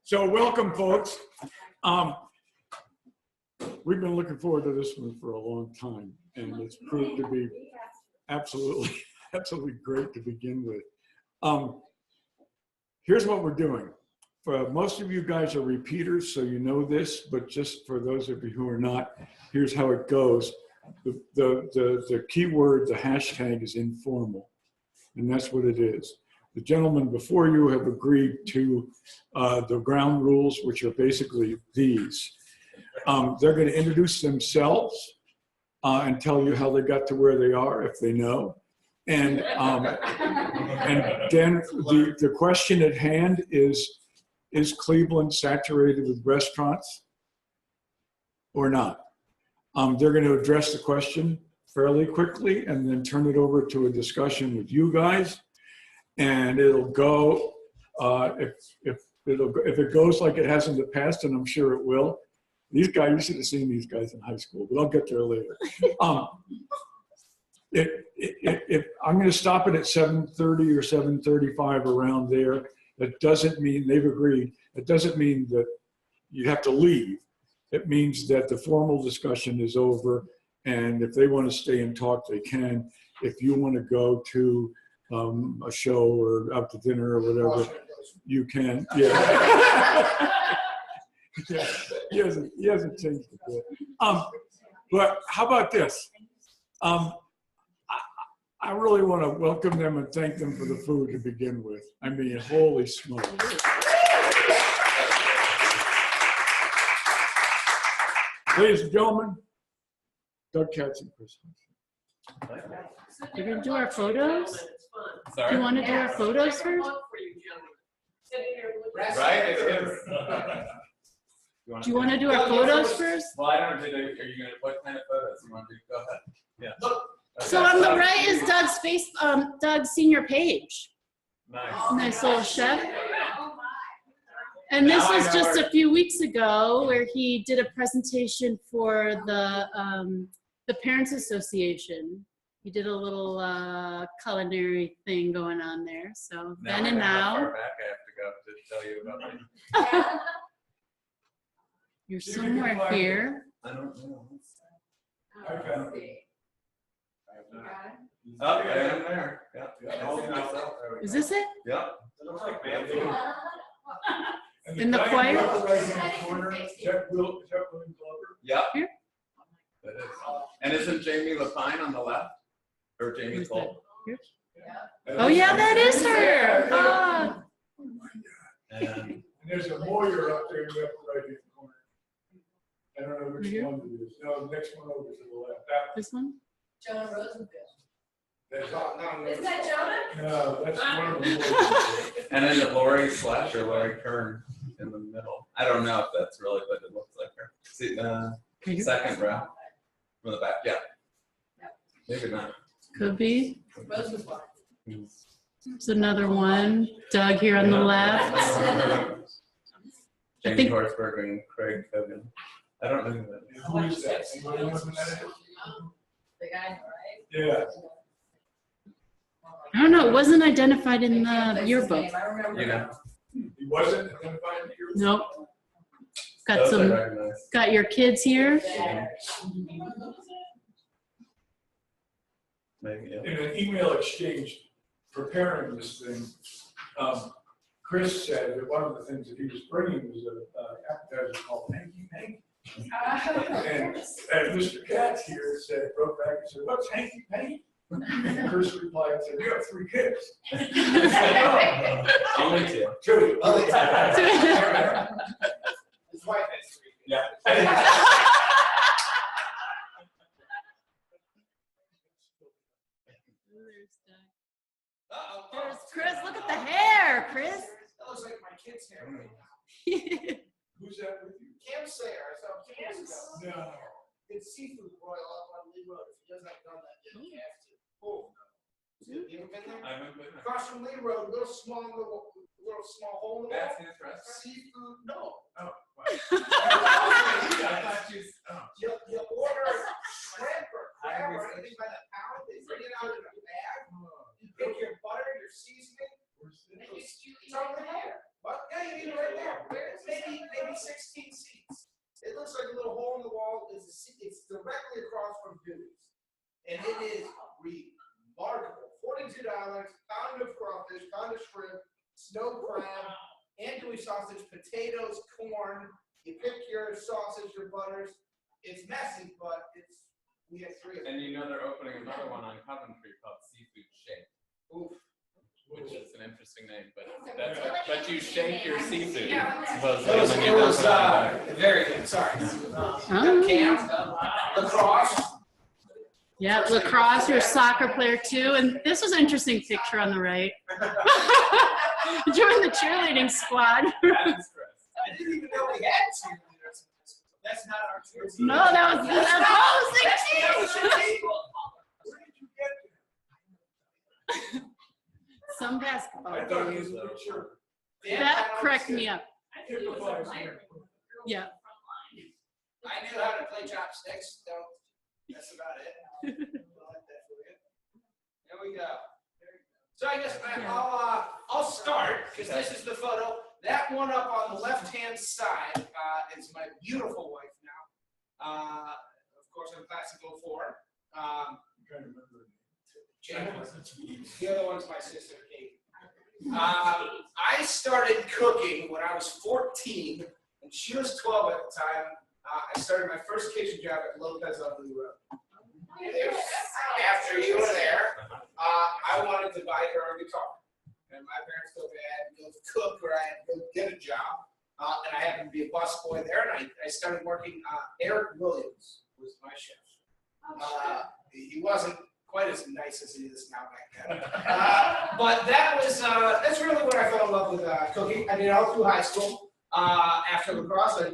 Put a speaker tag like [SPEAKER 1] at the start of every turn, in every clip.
[SPEAKER 1] So welcome, folks. We've been looking forward to this one for a long time, and it's proved to be absolutely great to begin with. Here's what we're doing. For most of you guys are repeaters, so you know this, but just for those of you who are not, here's how it goes. The key word, the hashtag, is informal, and that's what it is. The gentlemen before you have agreed to the ground rules, which are basically these. They're going to introduce themselves and tell you how they got to where they are, if they know. And then the question at hand is Cleveland saturated with restaurants or not? They're going to address the question fairly quickly and then turn it over to a discussion with you guys. And it'll go, if it goes like it has in the past, and I'm sure it will. These guys, you should have seen these guys in high school, but I'll get there later. If I'm going to stop it at 7:30 or 7:35 around there, that doesn't mean they've agreed. It doesn't mean that you have to leave. It means that the formal discussion is over, and if they want to stay and talk, they can. If you want to go to a show or out to dinner or whatever, you can. Yeah. Yeah. He hasn't changed a bit. But how about this? I really want to welcome them and thank them for the food to begin with. I mean, holy smokes. Ladies and gentlemen, Doug Katz and Chris.
[SPEAKER 2] We're going to do our photos?
[SPEAKER 3] Sorry?
[SPEAKER 2] Do you want to do our photos first?
[SPEAKER 3] Right?
[SPEAKER 2] Do you want to do our photos first?
[SPEAKER 3] Well, I don't know. Are you going to, what kind of photos you want to do? Go ahead. Yeah.
[SPEAKER 2] So on the right is Doug's face, Doug's senior page.
[SPEAKER 3] Nice.
[SPEAKER 2] Nice little chef. And this was just a few weeks ago where he did a presentation for the Parents Association. He did a little culinary thing going on there. So then and now.
[SPEAKER 3] How far back I have to go to tell you about it.
[SPEAKER 2] You're somewhere here.
[SPEAKER 3] I don't know.
[SPEAKER 1] Okay.
[SPEAKER 3] Oh, yeah, I'm there. Yeah.
[SPEAKER 2] Is this it?
[SPEAKER 3] Yeah.
[SPEAKER 2] In the choir?
[SPEAKER 3] Yeah.
[SPEAKER 2] Here?
[SPEAKER 3] That is. And isn't Jamie Lapine on the left? Or Jamie
[SPEAKER 2] Who's
[SPEAKER 3] Cole?
[SPEAKER 2] that? Here? Oh yeah, that is her. Ah.
[SPEAKER 3] And
[SPEAKER 1] there's a lawyer up there in the upper right-hand corner. I don't know which
[SPEAKER 2] Here?
[SPEAKER 1] one it is. No, the next one over to the left.
[SPEAKER 2] This one?
[SPEAKER 4] Jonah Rosenfield.
[SPEAKER 1] That's not, no,
[SPEAKER 4] Is that Jonah?
[SPEAKER 1] no, that's one of the lawyers.
[SPEAKER 3] and then the Lori Slash or Lori Kern in the middle. I don't know if that's really, but it looks like her. See,
[SPEAKER 2] Here?
[SPEAKER 3] second row from the back. Yeah. Maybe not.
[SPEAKER 2] Could be.
[SPEAKER 4] Rosenfield.
[SPEAKER 2] There's another one. Doug here on the left.
[SPEAKER 3] Jamie
[SPEAKER 2] think-
[SPEAKER 3] Horsberg and Craig Cogan. I don't know who that is.
[SPEAKER 1] Who is that? Anybody know who that is?
[SPEAKER 4] The guy, right?
[SPEAKER 1] Yeah.
[SPEAKER 2] I don't know. It wasn't identified in the yearbook.
[SPEAKER 4] I remember.
[SPEAKER 3] You know.
[SPEAKER 1] He wasn't identified here?
[SPEAKER 2] Nope. Got
[SPEAKER 3] Those I
[SPEAKER 2] some.
[SPEAKER 3] recognize.
[SPEAKER 2] Got your kids here.
[SPEAKER 3] Maybe, yeah.
[SPEAKER 1] In an email exchange preparing this thing, Chris said that one of the things that he was bringing was an appetizer called Hanky Panky. And Mr. Katz here said, wrote back and said, what's Hanky Panky? And Chris replied and said, you have 3 kids.
[SPEAKER 3] Only 2.
[SPEAKER 1] 2.
[SPEAKER 3] Only 2.
[SPEAKER 1] His wife has 3 kids.
[SPEAKER 3] Yeah.
[SPEAKER 2] There's Chris. Look at the hair, Chris.
[SPEAKER 5] That looks like my kid's hair.
[SPEAKER 1] Who's that with you?
[SPEAKER 5] Cam Sayer, I saw him 2 years ago.
[SPEAKER 1] No.
[SPEAKER 5] It's Seafood Royal up on Lee Road. If he hasn't done that yet, he has to. Oh, no. You ever been there?
[SPEAKER 3] I haven't been there.
[SPEAKER 5] Across from Lee Road, little small hole in the wall.
[SPEAKER 3] That's his restaurant.
[SPEAKER 5] Seafood, no.
[SPEAKER 3] Oh, wow.
[SPEAKER 5] You,
[SPEAKER 3] I thought you. Oh.
[SPEAKER 5] you order shrimp or crab or anything by the pound. They bring it out in a bag. You pick your butter, your seasoning.
[SPEAKER 4] And you stew
[SPEAKER 5] It's over there. What? Yeah, you eat it right there. Where is it? 16 seats. It looks like a little hole in the wall. It's directly across from Dewey's. And it is remarkable. $42, pound of crawfish, pound of shrimp, snow crab, andouille sausage, potatoes, corn. You pick your sausage, your butters. It's messy, but we have 3 of them.
[SPEAKER 3] And you know they're opening another one on Coventry called Seafood Shake,
[SPEAKER 5] Oof.
[SPEAKER 3] which is an interesting name, but you shake your seafood.
[SPEAKER 5] It
[SPEAKER 3] Supposedly
[SPEAKER 5] was,
[SPEAKER 3] when you dump it on the
[SPEAKER 5] very good. Sorry.
[SPEAKER 2] Oh.
[SPEAKER 5] Camp, lacrosse.
[SPEAKER 2] Yeah, lacrosse, you're a soccer player too. And this was an interesting picture on the right. Join the cheerleading squad.
[SPEAKER 3] That is correct.
[SPEAKER 5] I didn't even know we had cheerleaders. That's not our cheerleaders.
[SPEAKER 2] No, that was the opposing team.
[SPEAKER 5] Where did you get there?
[SPEAKER 2] Some basketball
[SPEAKER 1] I thought he
[SPEAKER 2] games.
[SPEAKER 1] was a sure.
[SPEAKER 2] That cracked me up. Yeah.
[SPEAKER 5] I knew how to play chopsticks, so that's about it. I like that for you. There we go. So I guess I'll start, because this is the photo. That one up on the left-hand side is my beautiful wife now. Of course, I'm class of 04.
[SPEAKER 1] I'm trying to remember.
[SPEAKER 5] Jen. The other one's my sister, Kate. I started cooking when I was 14, and she was 12 at the time. I started my first kitchen job at Lopez on Lee Road. After you were there, I wanted to buy her a guitar. And my parents told me I had to go cook or I had to go get a job. And I happened to be a busboy there, and I started working. Eric Williams was my chef. He wasn't quite as nice as he is now back then. But that's really when I fell in love with cooking. I did it all through high school. After lacrosse, I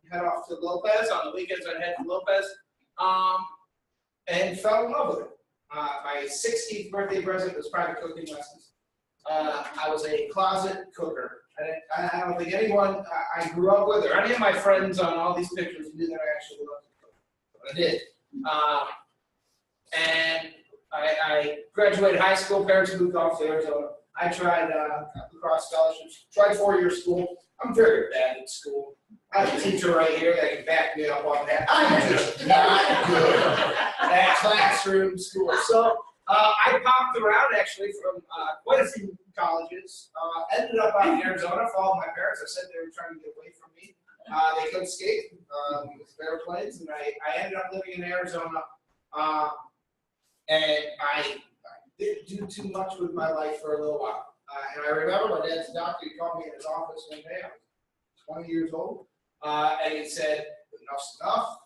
[SPEAKER 5] head off to Lopez. On the weekends, I'd head to Lopez. And fell in love with it. My 16th birthday present was private cooking lessons. I was a closet cooker. I don't think anyone I grew up with or any of my friends on all these pictures knew that I actually loved to cook. But I did. And I graduated high school. Parents moved off to Arizona. I tried lacrosse scholarships. Tried 4-year school. I'm very bad at school. I have a teacher right here that can back me up on that. I'm just not good at classroom school. So I popped around actually from quite a few colleges. Ended up out in Arizona, followed my parents. I said they were trying to get away from me. They couldn't skate with airplanes, and I ended up living in Arizona. And I didn't do too much with my life for a little while. And I remember my dad's doctor, he called me in his office one day. I was 20 years old. And he said, enough's enough.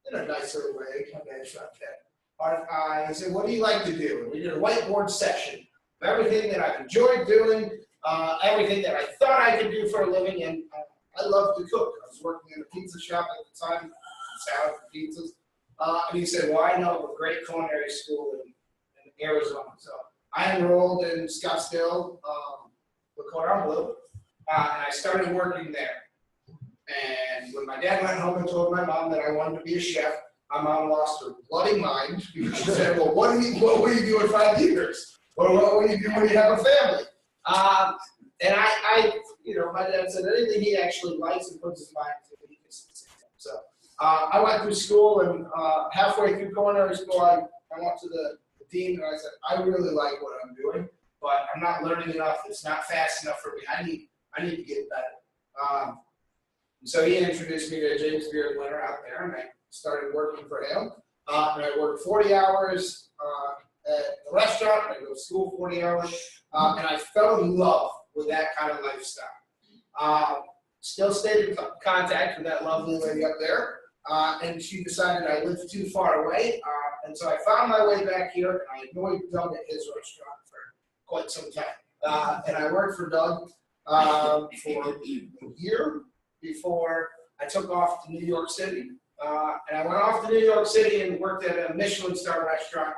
[SPEAKER 5] In a nicer way, my dad shot that. He said, what do you like to do? And we did a whiteboard session of everything that I've enjoyed doing, everything that I thought I could do for a living, and I love to cook. I was working in a pizza shop at the time, salad for pizzas. And he said, well, I know of a great culinary school in Arizona. So I enrolled in Scottsdale, the Cordon Bleu, and I started working there. And when my dad went home and told my mom that I wanted to be a chef, my mom lost her bloody mind because she said, well, what will you do in 5 years? Or what will you do when you have a family? And my dad said anything he actually likes and puts his mind to, he can succeed. So I went through school, and halfway through culinary school, I went to the dean and I said, I really like what I'm doing, but I'm not learning enough. It's not fast enough for me. I need to get better. So he introduced me to James Beard Winter out there, and I started working for him. And I worked 40 hours at the restaurant. I go to school 40 hours, and I fell in love with that kind of lifestyle. Still stayed in contact with that lovely lady up there, and she decided I lived too far away, and so I found my way back here, and I annoyed Doug at his restaurant for quite some time. And I worked for Doug for a year before I took off to New York City. And I went off to New York City and worked at a Michelin star restaurant.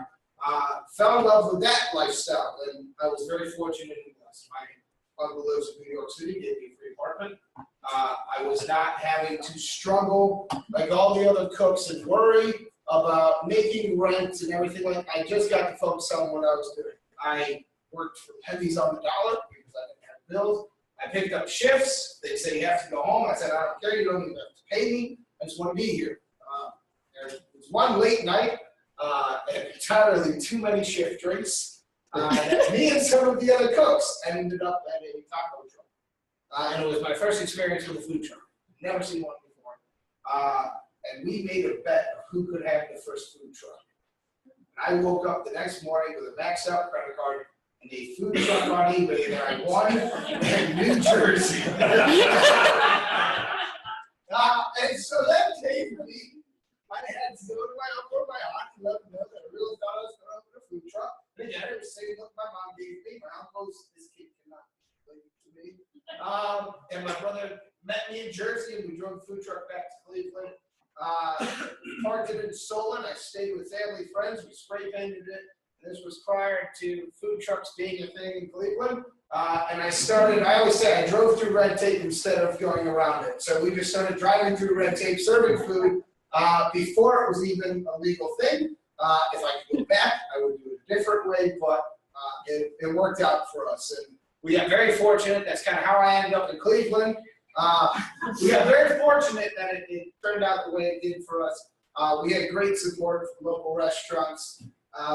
[SPEAKER 5] Fell in love with that lifestyle, and I was very fortunate in this. My uncle lives in New York City, gave me a free apartment. I was not having to struggle like all the other cooks and worry about making rent and everything like that. I just got to focus on what I was doing. I worked for pennies on the dollar because I didn't have bills. I picked up shifts. They say you have to go home. I said, I don't care. You don't even have to pay me. I just want to be here. There was one late night, and entirely too many shift drinks. Me and some of the other cooks ended up at a taco truck. And it was my first experience with a food truck. Never seen one before. And we made a bet of who could have the first food truck. I woke up the next morning with a maxed out credit card and a food truck on eBay that I won in New Jersey. And so that day for me, I had to go to my uncle, my aunt, and let them know that I really thought I was going to open a food truck. But again, it was saying, look, my mom gave me. My uncle's, this kid cannot relate to me. And my brother met me in Jersey, and we drove the food truck back to Cleveland. Parked it in Solon. I stayed with family friends. We spray painted it. This was prior to food trucks being a thing in Cleveland. And I always say I drove through red tape instead of going around it. So we just started driving through red tape, serving food before it was even a legal thing. If I could go back, I would do it a different way, but it worked out for us. And we got very fortunate. That's kind of how I ended up in Cleveland. We got very fortunate that it turned out the way it did for us. We had great support from local restaurants.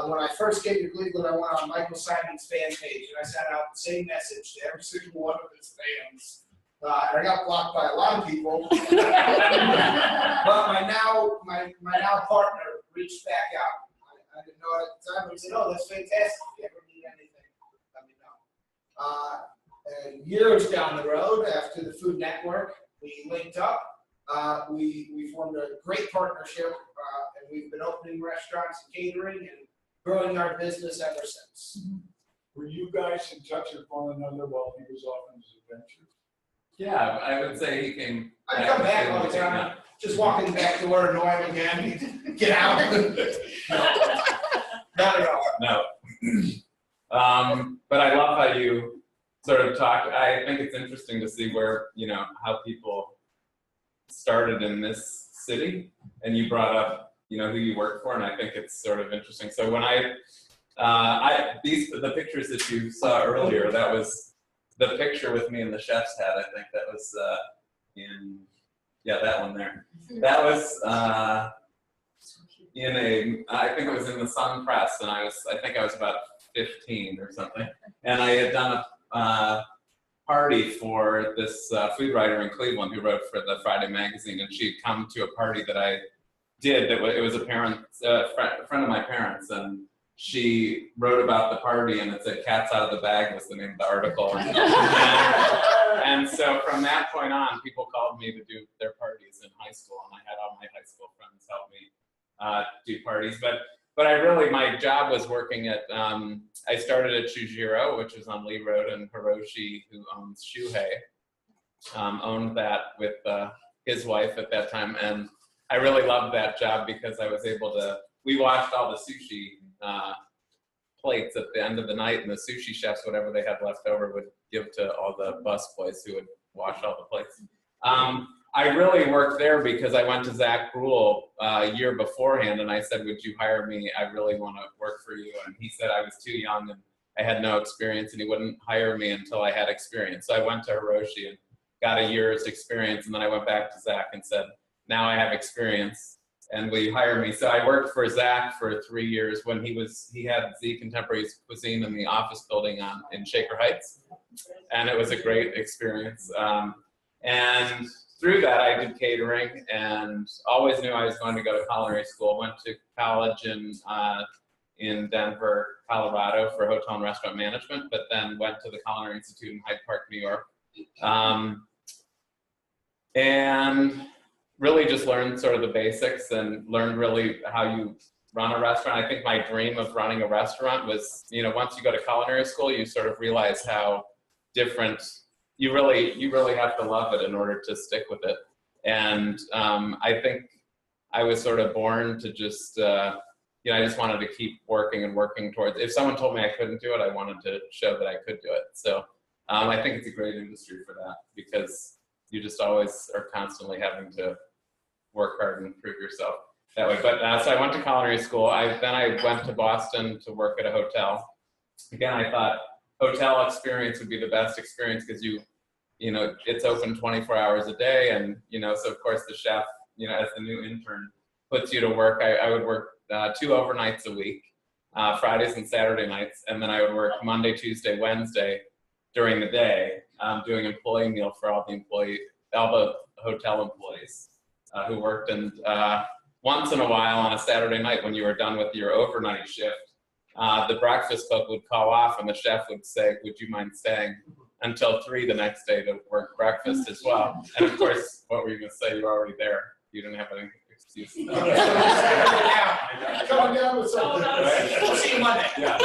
[SPEAKER 5] When I first came to Cleveland, I went on Michael Simon's fan page, and I sent out the same message to every single one of his fans. And I got blocked by a lot of people. But my now partner reached back out. I didn't know it at the time, but he said, "Oh, that's fantastic. If you ever need anything, let me know." And years down the road, after the Food Network, we linked up. We formed a great partnership, and we've been opening restaurants and catering and growing our business ever since.
[SPEAKER 1] Were you guys in touch with one another while he was off on his adventure?
[SPEAKER 3] Yeah, I would say he came.
[SPEAKER 5] I come back all the time, just walking back to where annoy him again. Get out. No, not at all.
[SPEAKER 3] No. But I love how you sort of talk. I think it's interesting to see where, how people started in this city, and you brought up, who you work for, and I think it's sort of interesting. So when the pictures that you saw earlier, that was the picture with me in the chef's hat. I think that was that one there. That was I think it was in the Sun Press, and I think I was about 15 or something, and I had done a party for this food writer in Cleveland who wrote for the Friday magazine, and she'd come to a party that I did. It was a friend of my parents, and she wrote about the party, and it said "Katz out of the bag" was the name of the article. And so from that point on, people called me to do their parties in high school, and I had all my high school friends help me do parties. But my job was working at, I started at Chujiro, which was on Lee Road, and Hiroshi, who owns Shuhei, owned that with his wife at that time. And I really loved that job because I was able to, we washed all the sushi plates at the end of the night, and the sushi chefs, whatever they had left over, would give to all the busboys who would wash all the plates. I really worked there because I went to Zach Brule a year beforehand, and I said, "Would you hire me? I really want to work for you." And he said I was too young and I had no experience, and he wouldn't hire me until I had experience. So I went to Hiroshi and got a year's experience, and then I went back to Zach and said, "Now I have experience, and will you hire me?" So I worked for Zach for 3 years when he had Z Contemporary Cuisine in the office building in Shaker Heights, and it was a great experience. And through that, I did catering and always knew I was going to go to culinary school. Went to college in Denver, Colorado for hotel and restaurant management, but then went to the Culinary Institute in Hyde Park, New York. And really just learned sort of the basics and learned really how you run a restaurant. I think my dream of running a restaurant was, once you go to culinary school, you sort of realize how different you really have to love it in order to stick with it. And I think I was sort of born to just, I just wanted to keep working and working towards. If someone told me I couldn't do it, I wanted to show that I could do it. So I think it's a great industry for that because you just always are constantly having to work hard and improve yourself that way. But so I went to culinary school. Then I went to Boston to work at a hotel. Again, I thought hotel experience would be the best experience because you it's open 24 hours a day. And, so of course the chef, as the new intern puts you to work, I would work 2 overnights a week, Fridays and Saturday nights. And then I would work Monday, Tuesday, Wednesday during the day, doing employee meal for all the hotel employees who worked. And once in a while on a Saturday night when you were done with your overnight shift, the breakfast cook would call off and the chef would say, would you mind staying until 3 the next day to work breakfast as well? And of course, what were you going to say? You were already there. You didn't have any excuse.
[SPEAKER 5] Coming down with something. We'll see you Monday.
[SPEAKER 3] Yeah.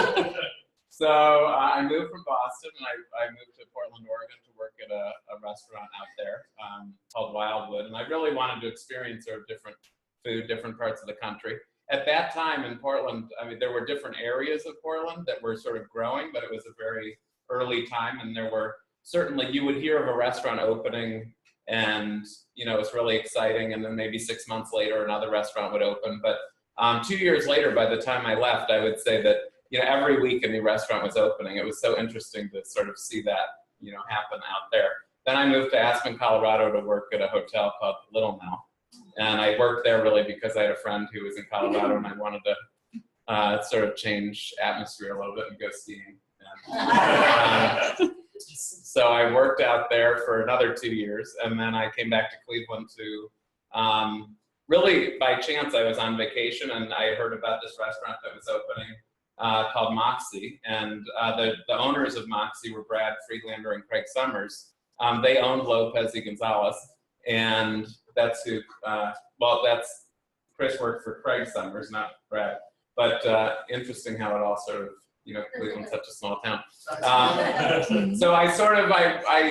[SPEAKER 3] So I moved from Boston and I moved to Portland, Oregon to work at a restaurant out there called Wildwood. And I really wanted to experience sort of different food, different parts of the country. At that time in Portland, there were different areas of Portland that were sort of growing, but it was a very early time. And there were certainly, you would hear of a restaurant opening and, it was really exciting. And then maybe 6 months later, another restaurant would open. But 2 years later, by the time I left, I would say that, every week a new restaurant was opening. It was so interesting to sort of see that, happen out there. Then I moved to Aspen, Colorado to work at a hotel called Little Now. And I worked there really because I had a friend who was in Colorado and I wanted to sort of change atmosphere a little bit and go skiing. And, so I worked out there for another 2 years, and then I came back to Cleveland to, really by chance I was on vacation and I heard about this restaurant that was opening called Moxie. And the owners of Moxie were Brad Friedlander and Craig Summers. They owned Lopez y Gonzalez, and that's who, that's Chris worked for Craig Summers, not Brad. But interesting how it all sort of, Cleveland's such a small town. So I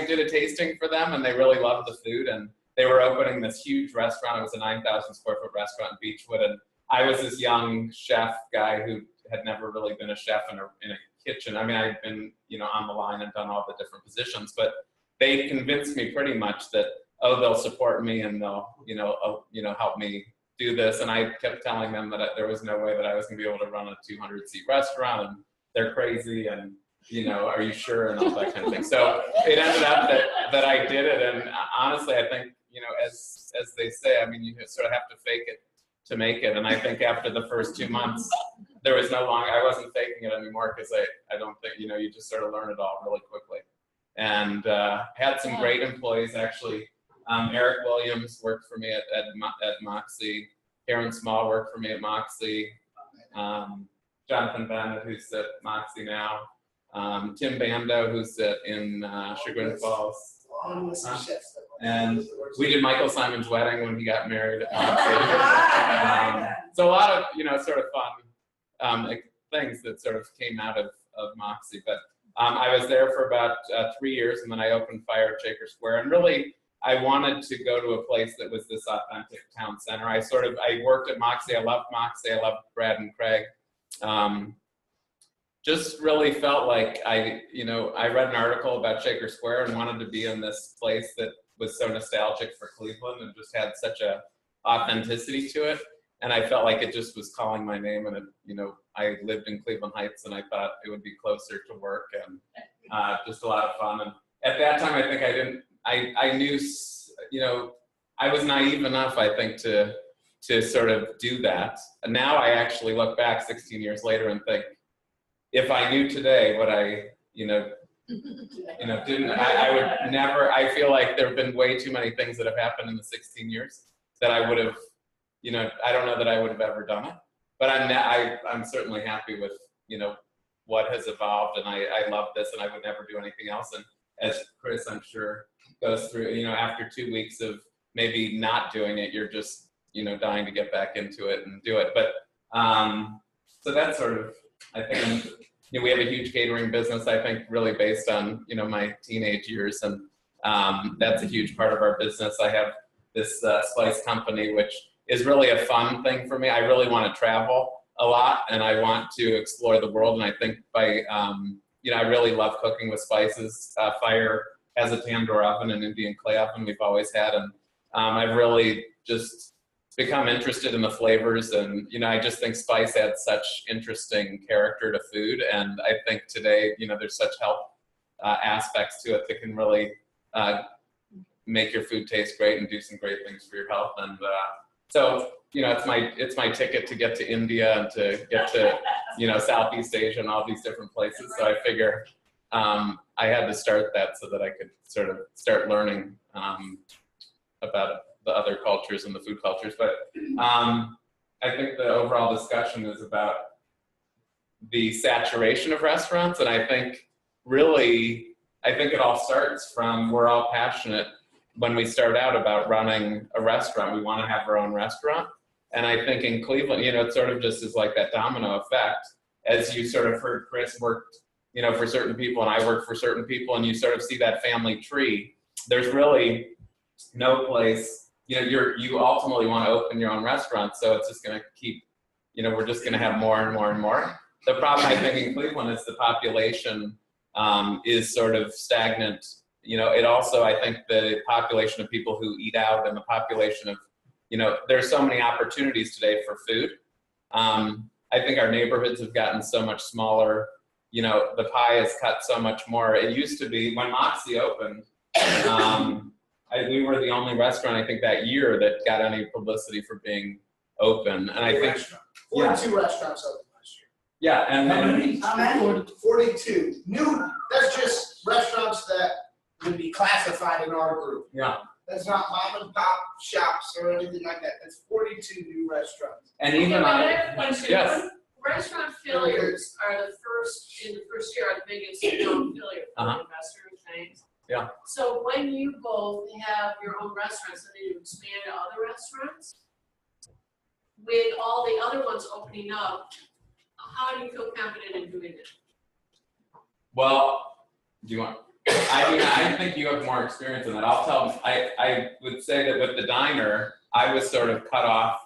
[SPEAKER 3] did a tasting for them and they really loved the food, and they were opening this huge restaurant. It was a 9,000 square foot restaurant in Beechwood. And I was this young chef guy who had never really been a chef in a kitchen. I'd been, on the line and done all the different positions, but they convinced me pretty much that, they'll support me and they'll, help me do this. And I kept telling them that there was no way that I was gonna be able to run a 200-seat restaurant, and they're crazy, and, are you sure, and all that kind of thing. So it ended up that I did it. And honestly, I think, as they say, you sort of have to fake it to make it. And I think after the first 2 months, there was no longer, I wasn't faking it anymore, because I don't think, you just sort of learn it all really quickly. And had some great employees, actually. Eric Williams worked for me at Moxie. Karen Small worked for me at Moxie. Jonathan Bennett, who's at Moxie now. Tim Bando, who's in Chagrin Falls. And we did Michael Simon's wedding when he got married at Moxie. So a lot of, sort of fun things that sort of came out of Moxie. But I was there for about 3 years, and then I opened Fire at Shaker Square. And really, I wanted to go to a place that was this authentic town center. I worked at Moxie. I loved Moxie. I loved Brad and Craig. Just really felt like I read an article about Shaker Square and wanted to be in this place that was so nostalgic for Cleveland and just had such a authenticity to it. And I felt like it just was calling my name. And I lived in Cleveland Heights, and I thought it would be closer to work and just a lot of fun. And at that time, I think I knew, I was naive enough, I think, to sort of do that. And now I actually look back 16 years later and think, if I knew today what I, didn't, I would never, I feel like there have been way too many things that have happened in the 16 years that I would have, I don't know that I would have ever done it. But I'm certainly happy with, what has evolved, and I love this, and I would never do anything else. And as Chris, I'm sure, goes through, after 2 weeks of maybe not doing it, you're just, dying to get back into it and do it. But so that's sort of, I think, we have a huge catering business, I think, really based on, my teenage years. And that's a huge part of our business. I have this spice company, which is really a fun thing for me. I really want to travel a lot, and I want to explore the world. And I think by, I really love cooking with spices. Fire has a tandoor oven, an Indian clay oven we've always had. And I've really just become interested in the flavors. And, I just think spice adds such interesting character to food. And I think today, there's such health aspects to it that can really make your food taste great and do some great things for your health. And so, you know, it's my ticket to get to India and to get to, you know, Southeast Asia and all these different places. So I figure I had to start that so that I could sort of start learning about the other cultures and the food cultures. But I think the overall discussion is about the saturation of restaurants. And I think it all starts from, we're all passionate when we start out about running a restaurant. We want to have our own restaurant. And I think in Cleveland, you know, it sort of just is like that domino effect. As you sort of heard Chris worked, you know, for certain people and I work for certain people, and you sort of see that family tree. There's really no place, you know, you ultimately want to open your own restaurant. So it's just going to keep, you know, we're just going to have more and more and more. The problem I think in Cleveland is the population is sort of stagnant. You know, it also, I think the population of people who eat out and the population of, you know, there's so many opportunities today for food. I think our neighborhoods have gotten so much smaller. You know, the pie is cut so much more. It used to be, when Moxie opened, we were the only restaurant, I think, that year that got any publicity for being open. And I think,
[SPEAKER 5] 42 restaurants open last year.
[SPEAKER 3] yeah, and
[SPEAKER 5] How many? 42. New, that's just restaurants that would be classified in our group.
[SPEAKER 3] yeah.
[SPEAKER 5] That's not mom and pop shops or anything like that. That's 42 new restaurants.
[SPEAKER 3] And
[SPEAKER 4] Okay,
[SPEAKER 3] even
[SPEAKER 4] but I
[SPEAKER 3] on,
[SPEAKER 4] have a question.
[SPEAKER 3] yes.
[SPEAKER 4] Restaurant failures are in the first year are the biggest known failure for investors, right?
[SPEAKER 3] Yeah.
[SPEAKER 4] So when you both have your own restaurants and then you expand to other restaurants, with all the other ones opening up, how do you feel confident in doing it?
[SPEAKER 3] Well, do you want? I mean, I think you have more experience in that. I'll tell. I would say that with the diner, I was sort of cut off,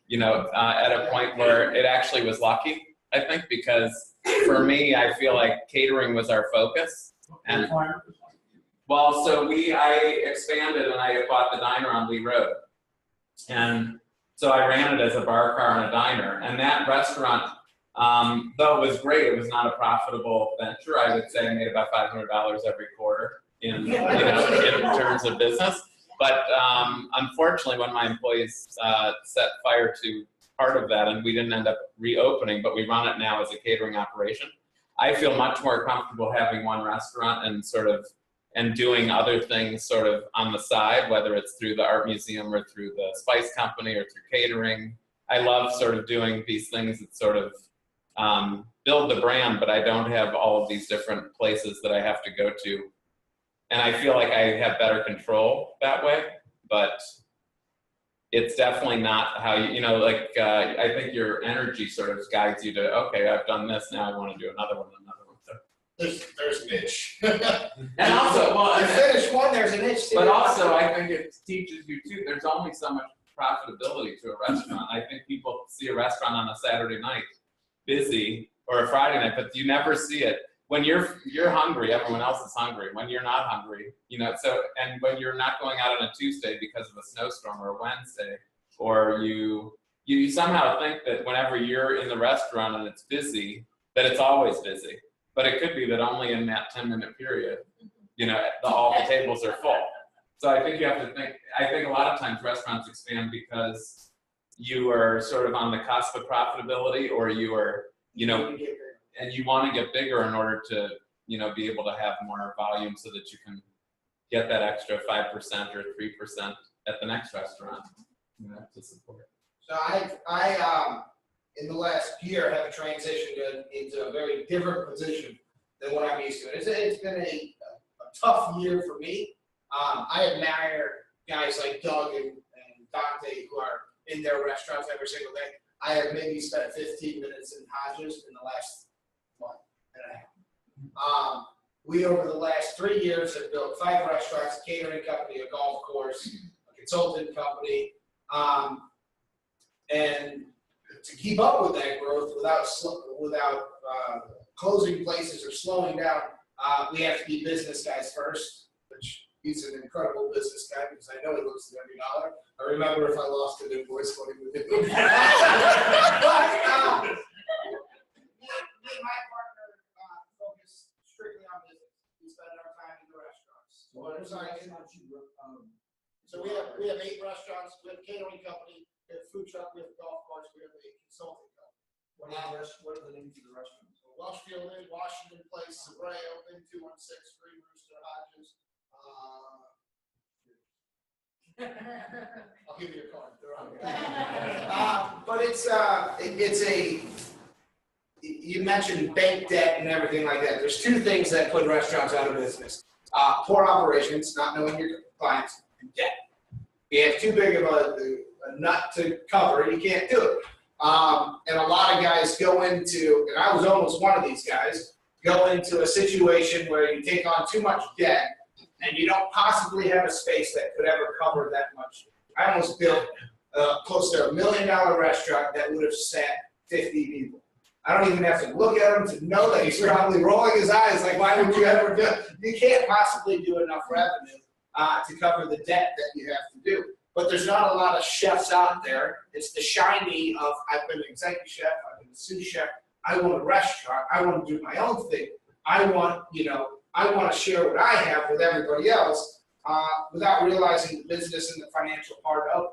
[SPEAKER 3] you know, at a point where it actually was lucky. I think because for me, I feel like catering was our focus. And well, so I expanded and I bought the diner on Lee Road, and so I ran it as a bar, car, and a diner. And that restaurant, though it was great, it was not a profitable venture. I would say I made about $500 every quarter in terms of business. But unfortunately, when my employees set fire to part of that, and we didn't end up reopening, but we run it now as a catering operation, I feel much more comfortable having one restaurant and doing other things sort of on the side, whether it's through the art museum or through the spice company or through catering. I love sort of doing these things that sort of build the brand, but I don't have all of these different places that I have to go to. And I feel like I have better control that way, but it's definitely not how you know, like, I think your energy sort of guides you to, okay, I've done this, now I want to do another one. So.
[SPEAKER 5] There's an itch.
[SPEAKER 3] And also, well,
[SPEAKER 5] you finish one, there's an itch.
[SPEAKER 3] But also, I think it teaches you too, there's only so much profitability to a restaurant. I think people see a restaurant on a Saturday night busy or a Friday night, but you never see it. When you're hungry, everyone else is hungry. When you're not hungry, you know, so, and when you're not going out on a Tuesday because of a snowstorm or a Wednesday, or you somehow think that whenever you're in the restaurant and it's busy, that it's always busy. But it could be that only in that 10-minute period, you know, all the tables are full. So I think you have to think, I think a lot of times restaurants expand because you are sort of on the cusp of profitability, or you are, you know, and you want to get bigger in order to, you know, be able to have more volume so that you can get that extra 5% or 3% at the next restaurant, you know, to support.
[SPEAKER 5] So I in the last year have transitioned into a very different position than what I'm used to. It's been a tough year for me. I admire guys like Doug and Dante who are in their restaurants every single day. I have maybe spent 15 minutes in Hodges in the last month and a half. We, over the last 3 years, have built 5 restaurants, a catering company, a golf course, a consulting company, and to keep up with that growth without closing places or slowing down, we have to be business guys first, which he's an incredible business guy because I know he looks at every dollar. I remember if I lost an invoice, what he would do. But me and my partner focus strictly on business. We spend our time in the restaurants. So we have 8 restaurants, we have a catering company, we have a food truck, we have a golf course, we have a consulting company.
[SPEAKER 6] What are the names of the restaurants?
[SPEAKER 5] Welshfield Inn, Washington Place, Sabreo, Inn 216, Green Rooster, Hodges. I'll give you a card. They're on there. But it's you mentioned bank debt and everything like that. There's 2 things that put restaurants out of business. Poor operations, not knowing your clients, and debt. If you have too big of a nut to cover, you can't do it. And a lot of guys go into, and I was almost one of these guys, go into a situation where you take on too much debt and you don't possibly have a space that could ever cover that much. I almost built close to $1 million restaurant that would have sat 50 people. I don't even have to look at him to know that he's probably rolling his eyes like, why would you ever do it? You can't possibly do enough revenue to cover the debt that you have to do. But there's not a lot of chefs out there. It's the shiny of, I've been an executive chef, I've been a sous chef, I want a restaurant, I want to do my own thing. I want to share what I have with everybody else without realizing the business and the financial part of it.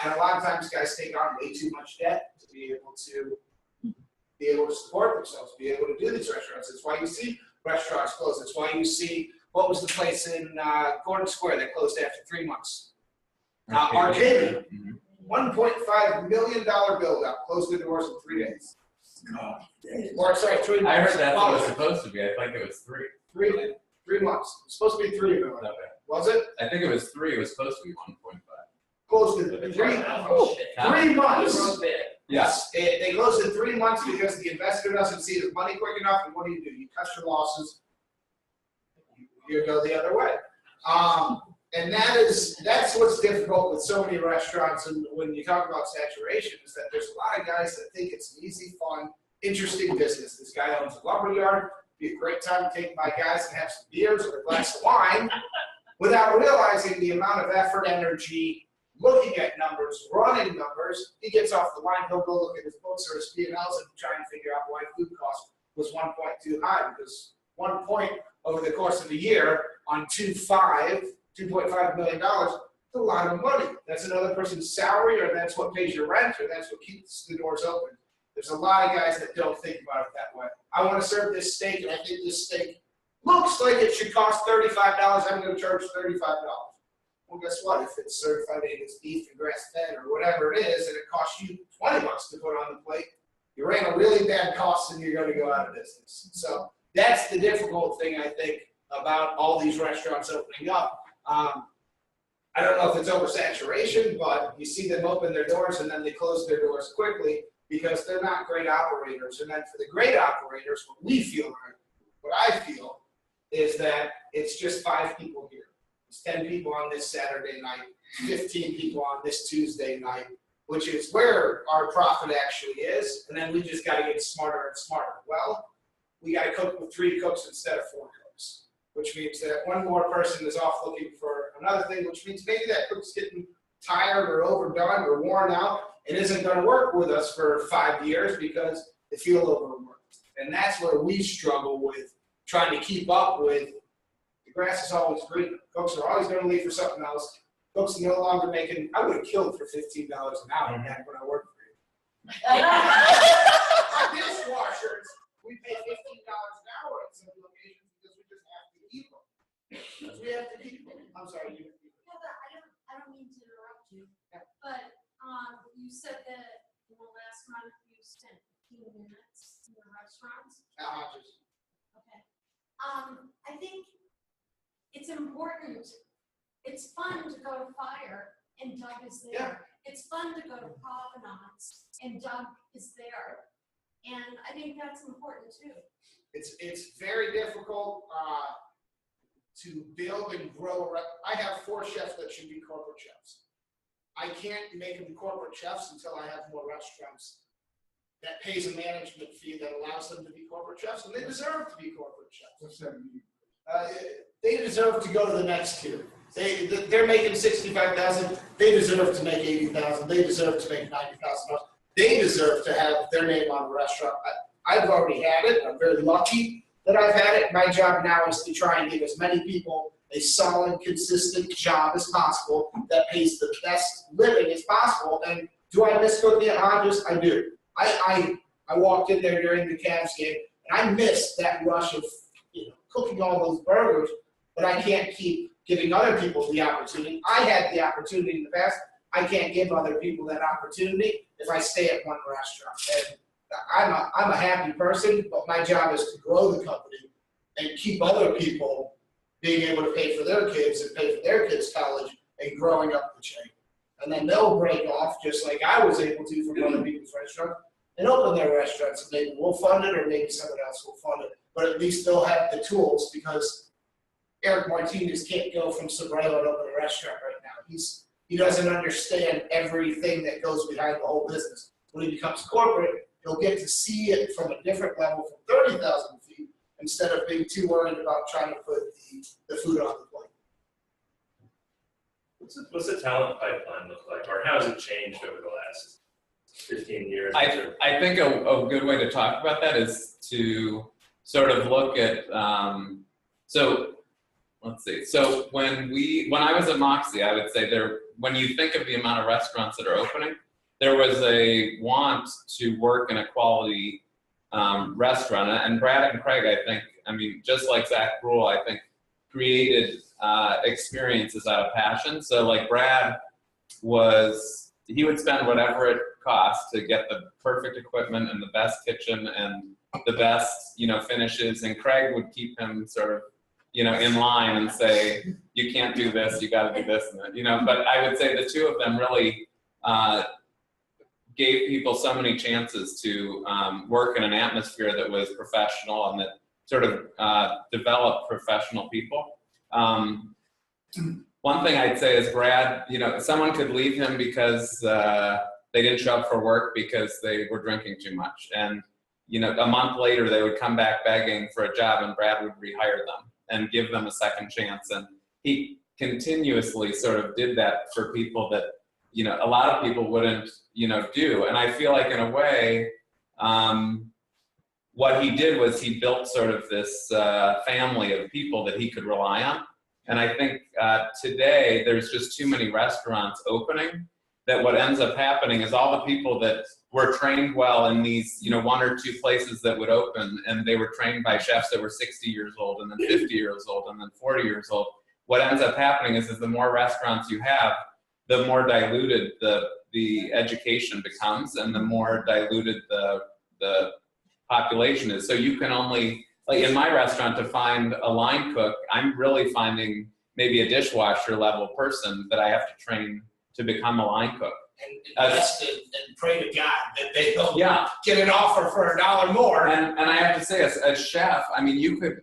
[SPEAKER 5] And a lot of times guys take on way too much debt to be able to support themselves, be able to do these restaurants. That's why you see restaurants close. That's why you see, what was the place in Gordon Square that closed after 3 months? Arcadia. $1.5 million build up, closed the doors in 3 days. Or sorry, 3 months.
[SPEAKER 3] I heard that's what it was supposed to be. I think it was 3.
[SPEAKER 5] 3 months. It's supposed to be 3 million.
[SPEAKER 3] Okay.
[SPEAKER 5] Was it?
[SPEAKER 3] I think it was 3. It was supposed to be 1.5.
[SPEAKER 5] Closed in 3 months.
[SPEAKER 3] Yes.
[SPEAKER 5] They closed in 3 months because the investor doesn't see the money quick enough, and what do? You cut your losses. You go the other way. And that's what's difficult with so many restaurants. And when you talk about saturation, is that there's a lot of guys that think it's an easy, fun, interesting business. This guy owns a lumber yard. It'd be a great time to take my guys and have some beers or a glass of wine, without realizing the amount of effort, energy, looking at numbers, running numbers. He gets off the line, he'll go look at his books or his P&Ls and try and figure out why food cost was 1.2 high, because 1 point over the course of a year on $2.5 million, that's a lot of money. That's another person's salary, or that's what pays your rent, or that's what keeps the doors open. There's a lot of guys that don't think about it that way. I want to serve this steak, and I think this steak looks like it should cost $35. I'm going to charge $35. Well, guess what? If it's certified it's beef and grass-fed or whatever it is, and it costs you $20 to put on the plate, you ran a really bad cost and you're going to go out of business. So that's the difficult thing, I think, about all these restaurants opening up. I don't know if it's oversaturation, but you see them open their doors and then they close their doors quickly because they're not great operators. And then for the great operators, what I feel is that it's just 5 people here. It's 10 people on this Saturday night, 15 people on this Tuesday night, which is where our profit actually is. And then we just got to get smarter and smarter. Well, we got to cook with 3 cooks instead of 4 cooks, which means that one more person is off looking for another thing, which means maybe that cook's getting tired or overdone or worn out and isn't going to work with us for 5 years because they feel overworked. And that's where we struggle with trying to keep up with. The grass is always green. Cooks are always going to leave for something else. Cooks are no longer making, I would have killed for $15 an hour back when I worked for you. Our dishwashers, we pay $15 an hour at some locations because we just have to keep them. Because we have to keep them. I'm sorry.
[SPEAKER 7] I don't mean to interrupt you, but you said that in the last month you spent 15 minutes in the restaurants. Okay. I think it's important. It's fun to go to Fire and Doug is there.
[SPEAKER 5] Yeah.
[SPEAKER 7] It's fun to go to Provenance and Doug is there. And I think that's important too.
[SPEAKER 5] It's very difficult to build and grow. I have 4 chefs that should be corporate chefs. I can't make them corporate chefs until I have more restaurants that pays a management fee that allows them to be corporate chefs, and they deserve to be corporate chefs.
[SPEAKER 1] What's that mean?
[SPEAKER 5] They deserve to go to the next tier. They're making $65,000. They deserve to make $80,000. They deserve to make $90,000. They deserve to have their name on a restaurant. I've already had it. I'm very lucky that I've had it. My job now is to try and give as many people a solid, consistent job as possible that pays the best living as possible. And do I miss cooking at Hodges? I do. I walked in there during the Cavs game, and I missed that rush of cooking all those burgers, but I can't keep giving other people the opportunity. I had the opportunity in the past. I can't give other people that opportunity if I stay at one restaurant. And I'm a happy person, but my job is to grow the company and keep other people being able to pay for their kids and pay for their kids' college and growing up the chain. And then they'll break off just like I was able to from other people's restaurants and open their restaurants. And maybe we'll fund it or maybe someone else will fund it. But at least they'll have the tools, because Eric Martinez can't go from Sombrero and open a restaurant right now. He doesn't understand everything that goes behind the whole business. When he becomes corporate, he'll get to see it from a different level from 30,000 feet instead of being too worried about trying to put the food on the plate.
[SPEAKER 8] What's the talent pipeline look like, or how has it changed over the last 15 years?
[SPEAKER 3] I think a good way to talk about that is to sort of look at, so let's see. So when I was at Moxie, I would say when you think of the amount of restaurants that are opening, there was a want to work in a quality restaurant. And Brad and Craig, just like Zach Brule, I think created experiences out of passion. So like Brad he would spend whatever it cost to get the perfect equipment and the best kitchen and the best, finishes. And Craig would keep him sort of, in line and say, you can't do this, you got to do this, and but I would say the two of them really gave people so many chances to work in an atmosphere that was professional and that sort of developed professional people. One thing I'd say is Brad, someone could leave him because they didn't show up for work because they were drinking too much. And, a month later they would come back begging for a job and Brad would rehire them and give them a second chance. And he continuously sort of did that for people that, a lot of people wouldn't, do. And I feel like in a way, what he did was he built sort of this family of people that he could rely on. And I think today there's just too many restaurants opening that what ends up happening is all the people that were trained well in these, one or two places that would open, and they were trained by chefs that were 60 years old and then 50 years old and then 40 years old. What ends up happening is the more restaurants you have, the more diluted the education becomes and the more diluted the population is. So you can only, like in my restaurant, to find a line cook, I'm really finding maybe a dishwasher level person that I have to train to become a line cook.
[SPEAKER 5] And invest and pray to God that they don't get an offer for $1 more.
[SPEAKER 3] And I have to say, as a chef, you could,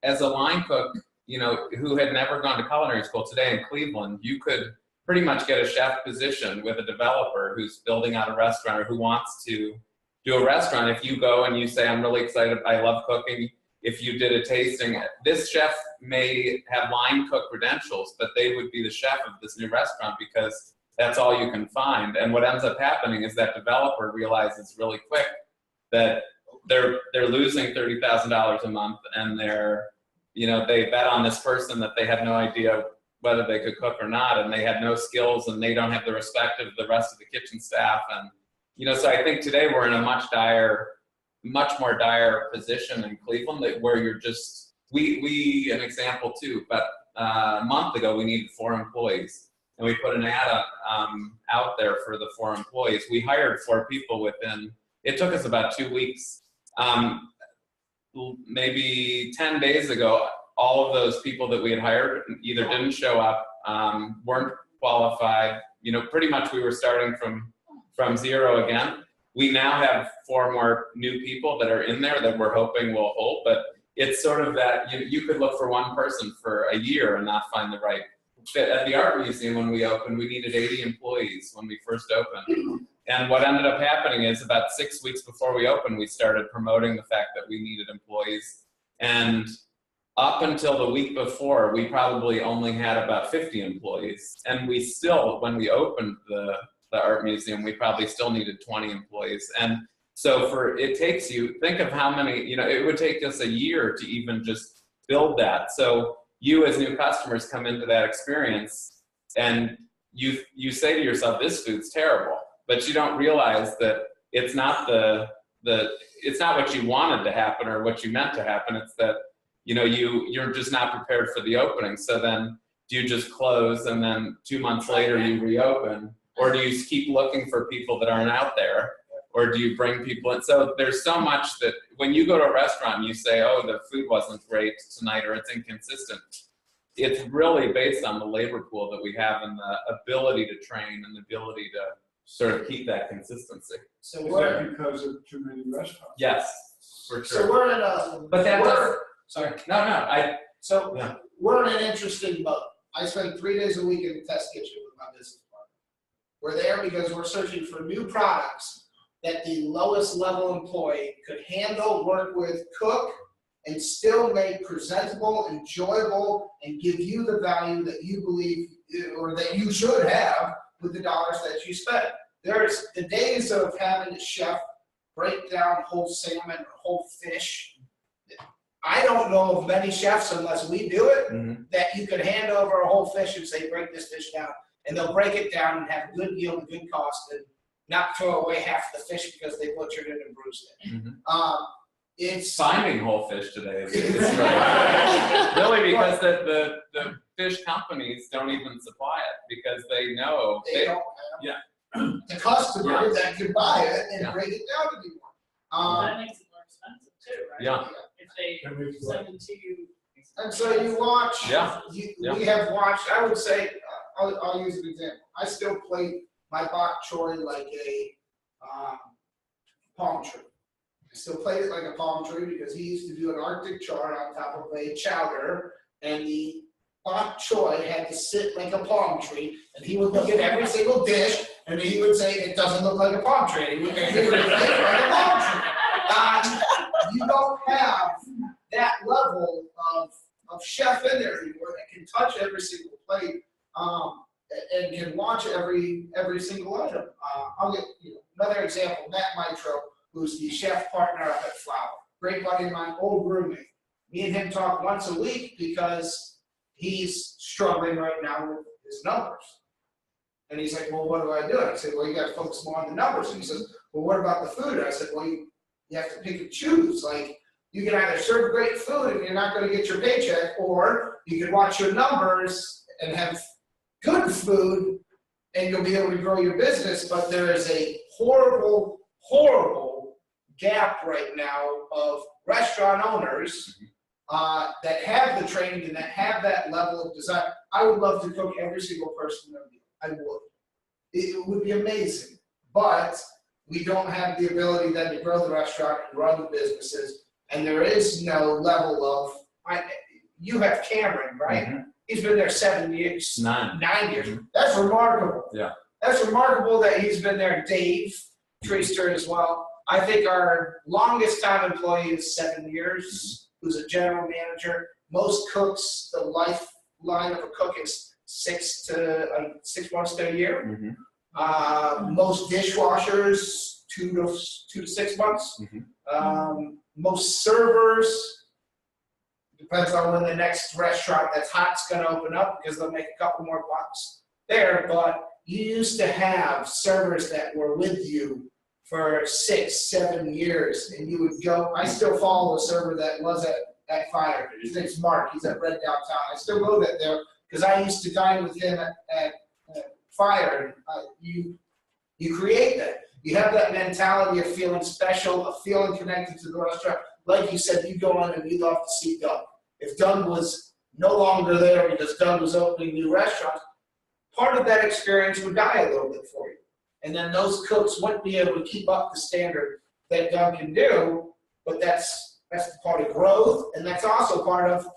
[SPEAKER 3] as a line cook, who had never gone to culinary school today in Cleveland, you could pretty much get a chef position with a developer who's building out a restaurant or who wants to do a restaurant. If you go and you say, I'm really excited, I love cooking. If you did a tasting, this chef may have line cook credentials, but they would be the chef of this new restaurant because that's all you can find. And what ends up happening is that developer realizes really quick that they're losing $30,000 a month, and they bet on this person that they had no idea whether they could cook or not, and they had no skills, and they don't have the respect of the rest of the kitchen staff. And so I think today we're in a much more dire position in Cleveland where you're just, an example too, but a month ago we needed 4 employees. And we put an ad out there for the 4 employees. We hired 4 people it took us about 2 weeks. Maybe 10 days ago, all of those people that we had hired either didn't show up, weren't qualified. Pretty much we were starting from zero again. We now have 4 more new people that are in there that we're hoping will hold, but it's sort of that you could look for one person for a year and not find the right fit. At the art museum, when we opened, we needed 80 employees when we first opened. And what ended up happening is about 6 weeks before we opened, we started promoting the fact that we needed employees. And up until the week before, we probably only had about 50 employees. And we still, when we opened the art museum, we probably still needed 20 employees. And so it takes you, think of how many, it would take us a year to even just build that. So you as new customers come into that experience and you say to yourself, this food's terrible, but you don't realize that it's not it's not what you wanted to happen or what you meant to happen. It's that, you know, you're just not prepared for the opening. So then do you just close and then 2 months later you reopen? Or do you keep looking for people that aren't out there? Or do you bring people in? So there's so much that when you go to a restaurant and you say, oh, the food wasn't great tonight or it's inconsistent, it's really based on the labor pool that we have and the ability to train and the ability to sort of keep that consistency.
[SPEAKER 5] So
[SPEAKER 1] Is
[SPEAKER 5] we're,
[SPEAKER 1] that because of too many restaurants?
[SPEAKER 3] Yes, for
[SPEAKER 5] so
[SPEAKER 3] sure.
[SPEAKER 5] we're in a,
[SPEAKER 3] But that
[SPEAKER 5] we're,
[SPEAKER 3] sorry, no,
[SPEAKER 5] so
[SPEAKER 3] Yeah.
[SPEAKER 5] we're in an interesting boat. I spend 3 days a week in the test kitchen with my business partner. We're there because we're searching for new products that the lowest level employee could handle, work with, cook, and still make presentable, enjoyable, and give you the value that you believe or that you should have with the dollars that you spend. There's the days of having a chef break down whole salmon or whole fish. I don't know of many chefs, unless we do it, that you could hand over a whole fish and say, break this fish down. And they'll break it down and have good yield and good cost and not throw away half the fish because they butchered it and bruised it. It's
[SPEAKER 3] finding whole fish today is struggle. Really, because the fish companies don't even supply it because they know
[SPEAKER 5] they don't have the customer that can buy it and break it down anymore.
[SPEAKER 4] That makes it more expensive too, right?
[SPEAKER 3] Yeah.
[SPEAKER 4] If they send it to you.
[SPEAKER 5] And so you watch, we have watched, I would say, I'll use an example. I still plate my bok choy like a palm tree. I still plate it like a palm tree because he used to do an Arctic char on top of a chowder, and the bok choy had to sit like a palm tree, and he would look at every single dish, and he would say, it doesn't look like a palm tree. He would make it like a palm tree. You don't have that level of chef in there anymore that can touch every single plate and can watch every single item. I'll get another example. Matt Mitro, who's the chef partner up at Flower, great buddy of mine, old roommate. Me and him talk once a week because he's struggling right now with his numbers. And he's like, well, what do I do? And I said, well, you got to focus more on the numbers. And he says, well, what about the food? And I said, well, you have to pick and choose. Like, you can either serve great food and you're not going to get your paycheck, or you can watch your numbers and have good food and you'll be able to grow your business. But there is a horrible, horrible gap right now of restaurant owners that have the training and that have that level of desire. I would love to cook every single person in a meal. I would. It would be amazing. But we don't have the ability then to grow the restaurant and run the businesses. And there is no level of, you have Cameron, right? He's been there 7 years. 9 years. That's remarkable.
[SPEAKER 3] Yeah.
[SPEAKER 5] That's remarkable that he's been there. Dave Treaster as well. I think our longest time employee is 7 years, who's a general manager. Most cooks, the lifeline of a cook is 6 months to a year. Most dishwashers, 2 to 6 months. Most servers, depends on when the next restaurant that's hot's going to open up, because they'll make a couple more bucks there. But you used to have servers that were with you for 6, 7 years, and you would go. I still follow a server that was at Fire. His name's Mark. He's at Red Downtown. I still go there because I used to dine with him at Fire. You create that. You have that mentality of feeling special, of feeling connected to the restaurant. Like you said, you go in and you love to see Doug. If Doug was no longer there because Doug was opening new restaurants, part of that experience would die a little bit for you. And then those cooks wouldn't be able to keep up the standard that Doug can do, but that's part of growth, and that's also part of,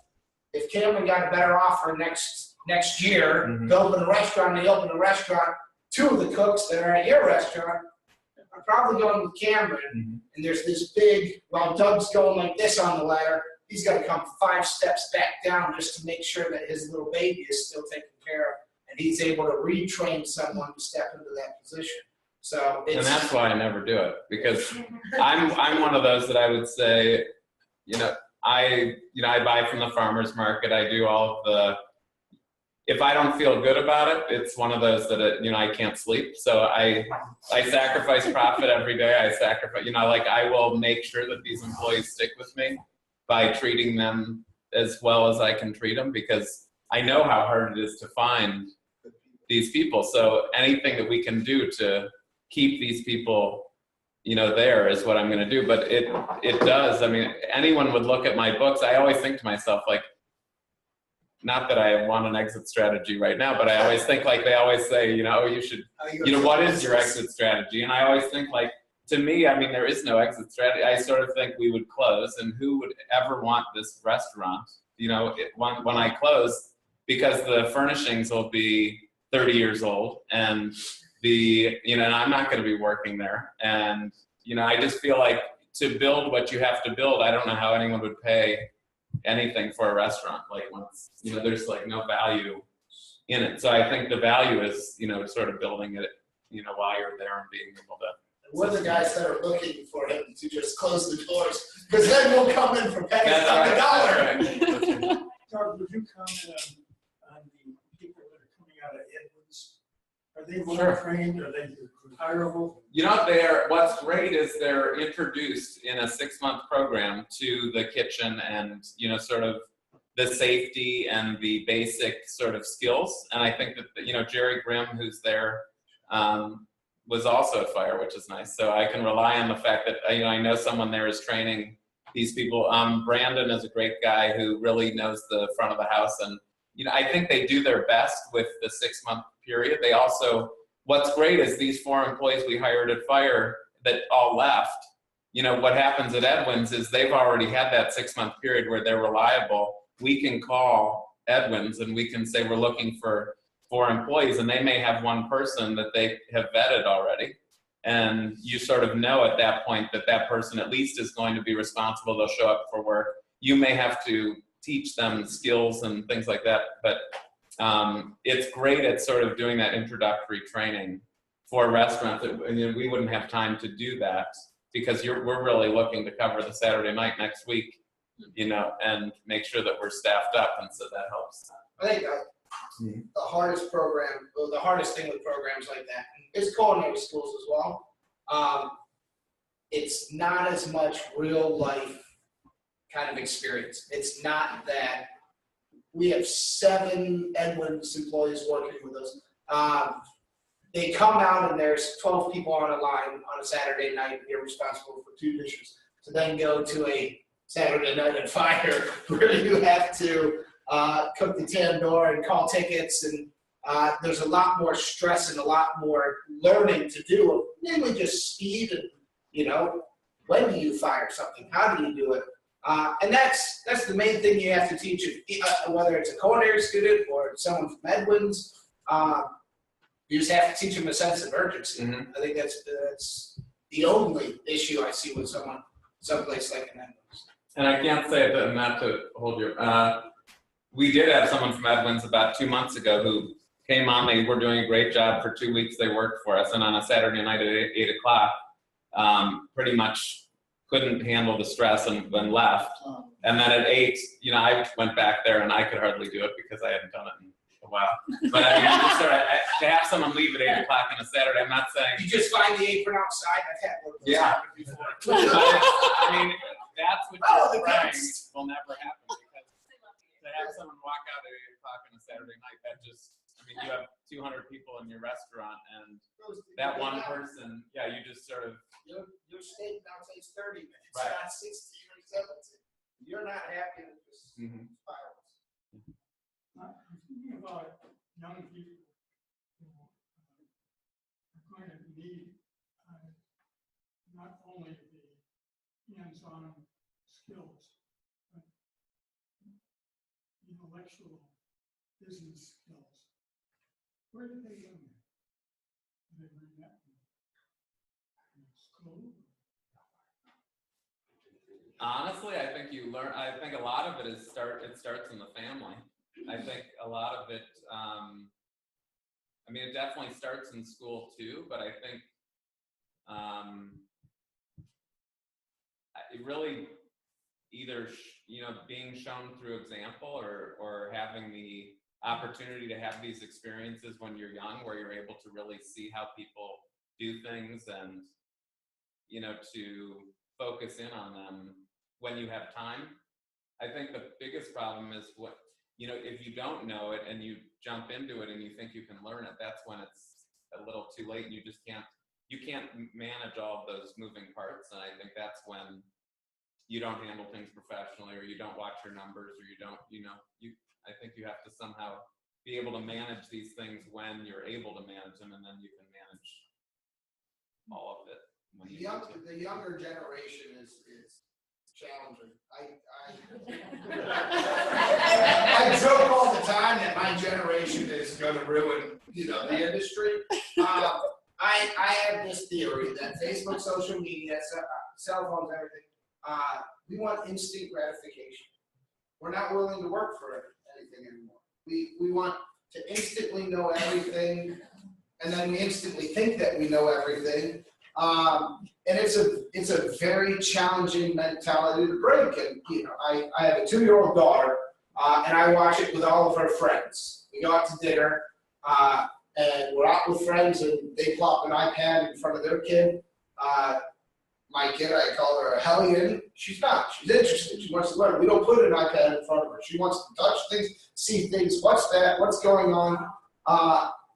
[SPEAKER 5] if Cameron got a better offer next year to open a restaurant, and they open a restaurant, 2 of the cooks that are at your restaurant are probably going with Cameron, and there's this big, while Doug's going like this on the ladder, he's got to come 5 steps back down just to make sure that his little baby is still taken care of, and he's able to retrain someone to step into that position. So
[SPEAKER 3] and that's why I never do it, because I'm one of those that I would say, I buy from the farmer's market. I do all of the, if I don't feel good about it, it's one of those that, I can't sleep. So I sacrifice profit every day. I sacrifice, I will make sure that these employees stick with me by treating them as well as I can treat them, because I know how hard it is to find these people. So anything that we can do to keep these people, there is what I'm going to do. But it does. I mean, anyone would look at my books. I always think to myself, like, not that I want an exit strategy right now, but I always think, like, they always say, you should, what is your exit strategy? And I always think, like, to me, I mean, there is no exit strategy. I sort of think we would close, and who would ever want this restaurant, when I close, because the furnishings will be 30 years old, and and I'm not going to be working there. And, I just feel like to build what you have to build, I don't know how anyone would pay anything for a restaurant, like, once, there's like no value in it. So I think the value is, sort of building it, while you're there and being able to.
[SPEAKER 5] We're the guys that are looking for him to just close the doors, because then we'll come in for pennies on the dollar.
[SPEAKER 6] Doug, would you comment on the people that are coming out of Edwards? Are they well trained? Are they hireable?
[SPEAKER 3] What's great is they're introduced in a 6-month program to the kitchen and, sort of the safety and the basic sort of skills. And I think that, Jerry Grimm, who's there, was also at Fire, which is nice. So I can rely on the fact that, I know someone there is training these people. Brandon is a great guy who really knows the front of the house. And, I think they do their best with the 6-month period. They also, what's great is these 4 employees we hired at Fire that all left, what happens at Edwin's is they've already had that 6-month period where they're reliable. We can call Edwin's and we can say we're looking for 4 employees, and they may have one person that they have vetted already. And you sort of know at that point that that person at least is going to be responsible. They'll show up for work. You may have to teach them skills and things like that, but it's great at sort of doing that introductory training for restaurants. We wouldn't have time to do that because we're really looking to cover the Saturday night next week, and make sure that we're staffed up, and so that helps.
[SPEAKER 5] I think the hardest thing with programs like that is culinary schools as well. It's not as much real life kind of experience. It's not that we have 7 Edwin's employees working with us. They come out and there's 12 people on a line on a Saturday night, and you're responsible for 2 dishes. To then go to a Saturday night at Fire where you have to cook the tandoor and call tickets, and there's a lot more stress and a lot more learning to do, mainly just speed and, when do you fire something? How do you do it? And that's the main thing you have to teach, whether it's a culinary student or someone from Edwin's. You just have to teach them a sense of urgency.
[SPEAKER 3] Mm-hmm.
[SPEAKER 5] I think that's the only issue I see with someplace like an Edwin's.
[SPEAKER 3] And I can't say that, not to hold you. We did have someone from Edwin's about 2 months ago who came on. They were doing a great job for 2 weeks. They worked for us, and on a Saturday night at 8 o'clock, pretty much couldn't handle the stress and then left. And then at 8, I went back there and I could hardly do it because I hadn't done it in a while. But I mean, to have someone leave at 8 o'clock on a Saturday, I'm not saying.
[SPEAKER 5] You just find the apron outside. I've had one of those happen before.
[SPEAKER 3] But I mean, that's what you're trying will never happen, because to have someone walk out at 8 o'clock on a Saturday night, that just, you have 200 people in your restaurant, and that one person, you just sort of.
[SPEAKER 5] Your steak now takes 30 minutes,
[SPEAKER 3] right.
[SPEAKER 5] Not 16 or 17. You're not happy with this spirals.
[SPEAKER 6] I'm thinking about young people who are going to need not only the hands-on skills, but intellectual business skills. Where do they learn that? Do they learn that in school?
[SPEAKER 3] Honestly, I think I think a lot of it starts in the family. I think a lot of it, it definitely starts in school too, but I think it really, either being shown through example or having the opportunity to have these experiences when you're young, where you're able to really see how people do things and to focus in on them when you have time. I think the biggest problem is if you don't know it and you jump into it and you think you can learn it, that's when it's a little too late and you can't manage all of those moving parts. And I think that's when you don't handle things professionally, or you don't watch your numbers, or you don't, I think you have to somehow be able to manage these things when you're able to manage them, and then you can manage all of it. When you need to.
[SPEAKER 5] The younger generation is challenging. I joke all the time that my generation is going to ruin, the industry. I have this theory that Facebook, social media, cell phones, everything, we want instant gratification. We're not willing to work for anything anymore. We want to instantly know everything, and then we instantly think that we know everything. And it's a very challenging mentality to break. And I have a 2-year-old daughter, and I watch it with all of her friends. We go out to dinner, and we're out with friends, and they plop an iPad in front of their kid. My kid, I call her a hellion. She's not. She's interested. She wants to learn. We don't put an iPad in front of her. She wants to touch things, see things. What's that? What's going on?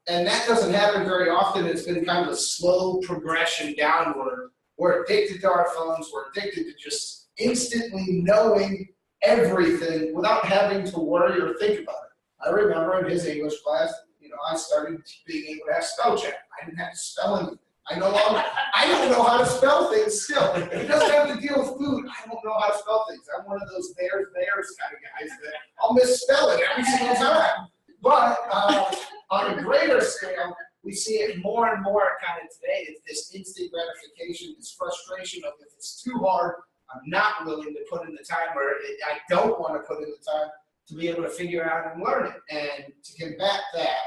[SPEAKER 5] And that doesn't happen very often. It's been kind of a slow progression downward. We're addicted to our phones. We're addicted to just instantly knowing everything without having to worry or think about it. I remember in his English class, I started being able to have spell check. I didn't have to spell anything. I don't know how to spell things still. It doesn't have to deal with food. I don't know how to spell things. I'm one of those bears kind of guys that I'll misspell it every single time. But on a greater scale, we see it more and more kind of today. It's this instant gratification, this frustration of if it's too hard, I'm not willing to put in the time, or I don't want to put in the time to be able to figure out and learn it. And to combat that,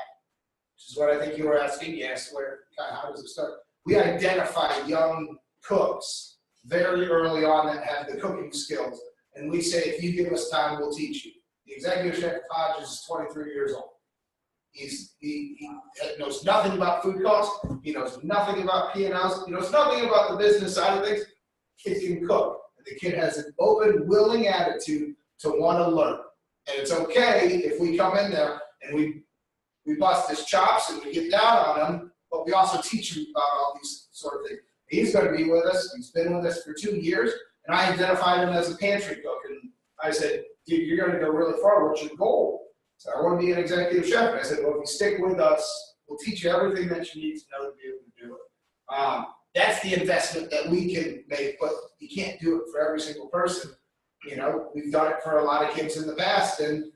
[SPEAKER 5] which is what I think you were asking, yes, how does it start? We identify young cooks very early on that have the cooking skills. And we say, if you give us time, we'll teach you. The executive chef at Hodgson is 23 years old. He knows nothing about food costs. He knows nothing about P&Ls. He knows nothing about the business side of things. Kid can cook. And the kid has an open, willing attitude to want to learn. And it's okay if we come in there and we bust his chops and we get down on him, but we also teach him about all these sort of things. He's going to be with us. He's been with us for 2 years, and I identified him as a pantry cook. And I said, dude, you're going to go really far. What's your goal? So I want to be an executive chef. And I said, well, if you stick with us, we'll teach you everything that you need to know to be able to do it. That's the investment that we can make, but you can't do it for every single person. We've done it for a lot of kids in the past, and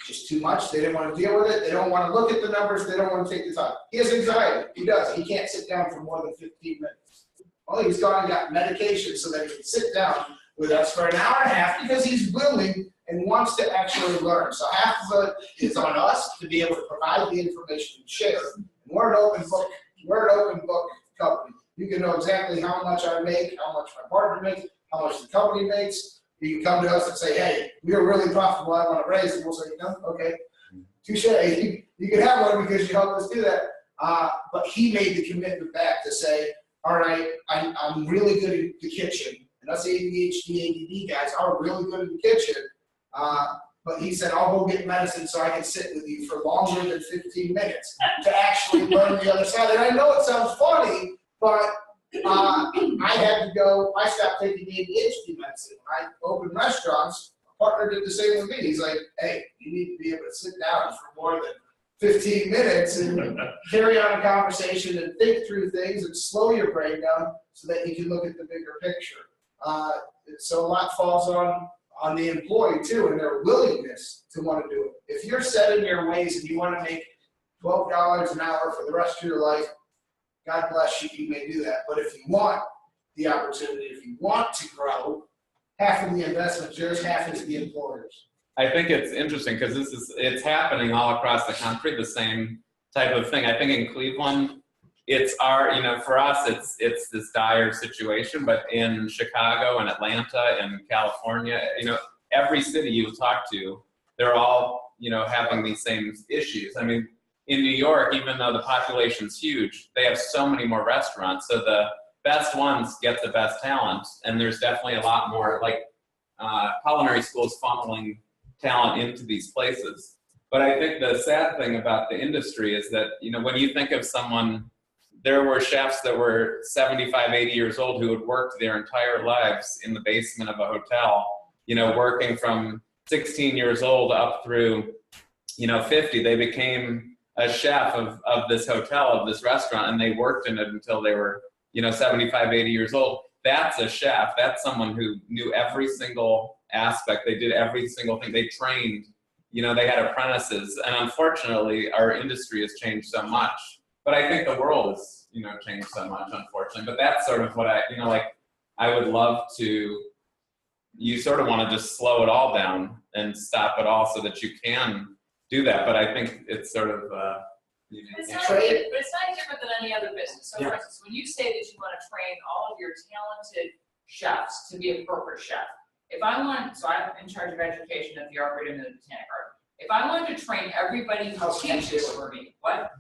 [SPEAKER 5] just too much. They didn't want to deal with it. They don't want to look at the numbers. They don't want to take the time. He has anxiety. He does. He can't sit down for more than 15 minutes. Well, he's gone and got medication so that he can sit down with us for an hour and a half because he's willing and wants to actually learn. So half of it is on us to be able to provide the information and share. And we're an open book. We're an open book company. You can know exactly how much I make, how much my partner makes, how much the company makes. You can come to us and say, hey, we are really profitable. I want to raise. And we'll say, no, okay, touche. You can have one because you helped us do that. But he made the commitment back to say, all right, I'm really good at the kitchen. And us ADHD, ADD guys are really good at the kitchen. But he said, I'll go get medicine so I can sit with you for longer than 15 minutes to actually learn the other side. And I know it sounds funny, but I had to go, I stopped taking ADHD medicine. When I opened restaurants, a partner did the same with me. He's like, hey, you need to be able to sit down for more than 15 minutes and carry on a conversation and think through things and slow your brain down so that you can look at the bigger picture. So a lot falls on the employee too, and their willingness to want to do it. If you're set in your ways and you want to make $12 an hour for the rest of your life, God bless you, you may do that. But if you want the opportunity, if you want to grow, half of the investment is yours, half is the employer's.
[SPEAKER 3] I think it's interesting because it's happening all across the country, the same type of thing. I think in Cleveland, it's our, for us, it's this dire situation, but in Chicago and Atlanta and California, every city you talk to, they're all, having these same issues. I mean, in New York, even though the population's huge, they have so many more restaurants. So the best ones get the best talent. And there's definitely a lot more culinary schools funneling talent into these places. But I think the sad thing about the industry is that, when you think of someone, there were chefs that were 75, 80 years old who had worked their entire lives in the basement of a hotel, working from 16 years old up through, 50. They became a chef of this hotel, of this restaurant, and they worked in it until they were, 75, 80 years old. That's a chef. That's someone who knew every single aspect. They did every single thing. They trained, they had apprentices. And unfortunately, our industry has changed so much. But I think the world has, changed so much, unfortunately. But that's sort of what I would love to, you sort of want to just slow it all down and stop it all so that you can do that. But I think it's sort of,
[SPEAKER 9] It's not different than any other business. So for instance, when you say that you want to train all of your talented chefs to be a corporate chef, so I'm in charge of education at the Arboretum and the Botanic Garden. If I wanted to train everybody who teaches for me, what?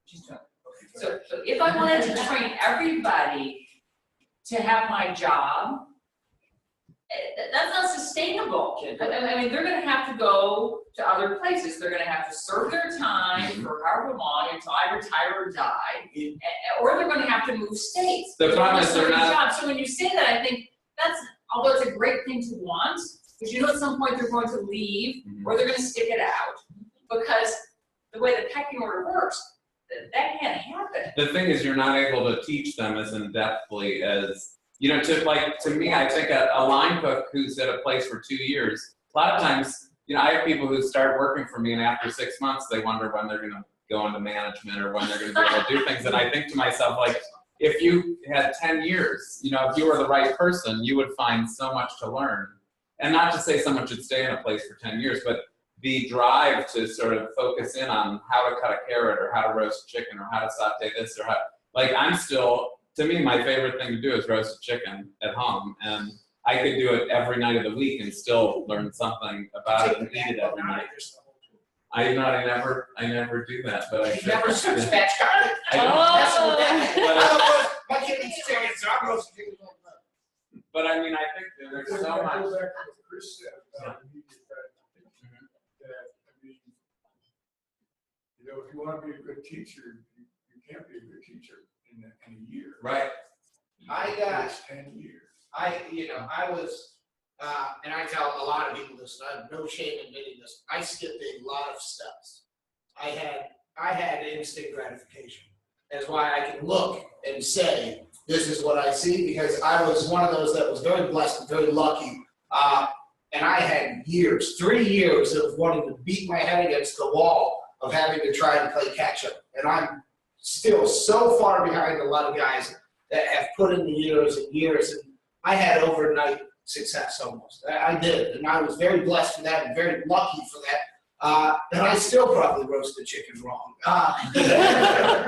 [SPEAKER 9] She's doing. So if I wanted to train everybody to have my job, that's not sustainable. I mean, they're going to have to go to other places. They're going to have to serve their time for however long until I retire or die, or they're going to have to move states.
[SPEAKER 3] The problem is they're not.
[SPEAKER 9] So when you say that, I think that's, although it's a great thing to want, because at some point they're going to leave, or they're going to stick it out, because the way the pecking order works, that can't happen.
[SPEAKER 3] The thing is, you're not able to teach them as in-depthly as, to me, I think a line cook who's at a place for 2 years, a lot of times, I have people who start working for me and after 6 months, they wonder when they're going to go into management or when they're going to be able to do things. And I think to myself, if you had 10 years, if you were the right person, you would find so much to learn. And not to say someone should stay in a place for 10 years, but the drive to sort of focus in on how to cut a carrot or how to roast a chicken or how to saute this or how, I'm still, to me, my favorite thing to do is roast a chicken at home. And I could do it every night of the week and still learn something about it and eat it every night. I never do that, but I should.
[SPEAKER 5] Never switch batch card. My kid eats chicken, so I'm roasting chicken all the time.
[SPEAKER 3] But I mean, I think there's so much.
[SPEAKER 1] Go back to what Chris said about immediate gratification. If you want to be a good teacher, you can't be a good teacher in a year.
[SPEAKER 3] Right.
[SPEAKER 1] It's 10 years.
[SPEAKER 5] I was, and I tell a lot of people this, and I have no shame in admitting this, I skipped a lot of steps. I had instant gratification. That's why I can look and say, this is what I see, because I was one of those that was very blessed and very lucky. And I had 3 years of wanting to beat my head against the wall of having to try and play catch up. And I'm still so far behind a lot of guys that have put in the years and years. And I had overnight success almost. I did. And I was very blessed for that and very lucky for that. And I still probably roasted chicken wrong.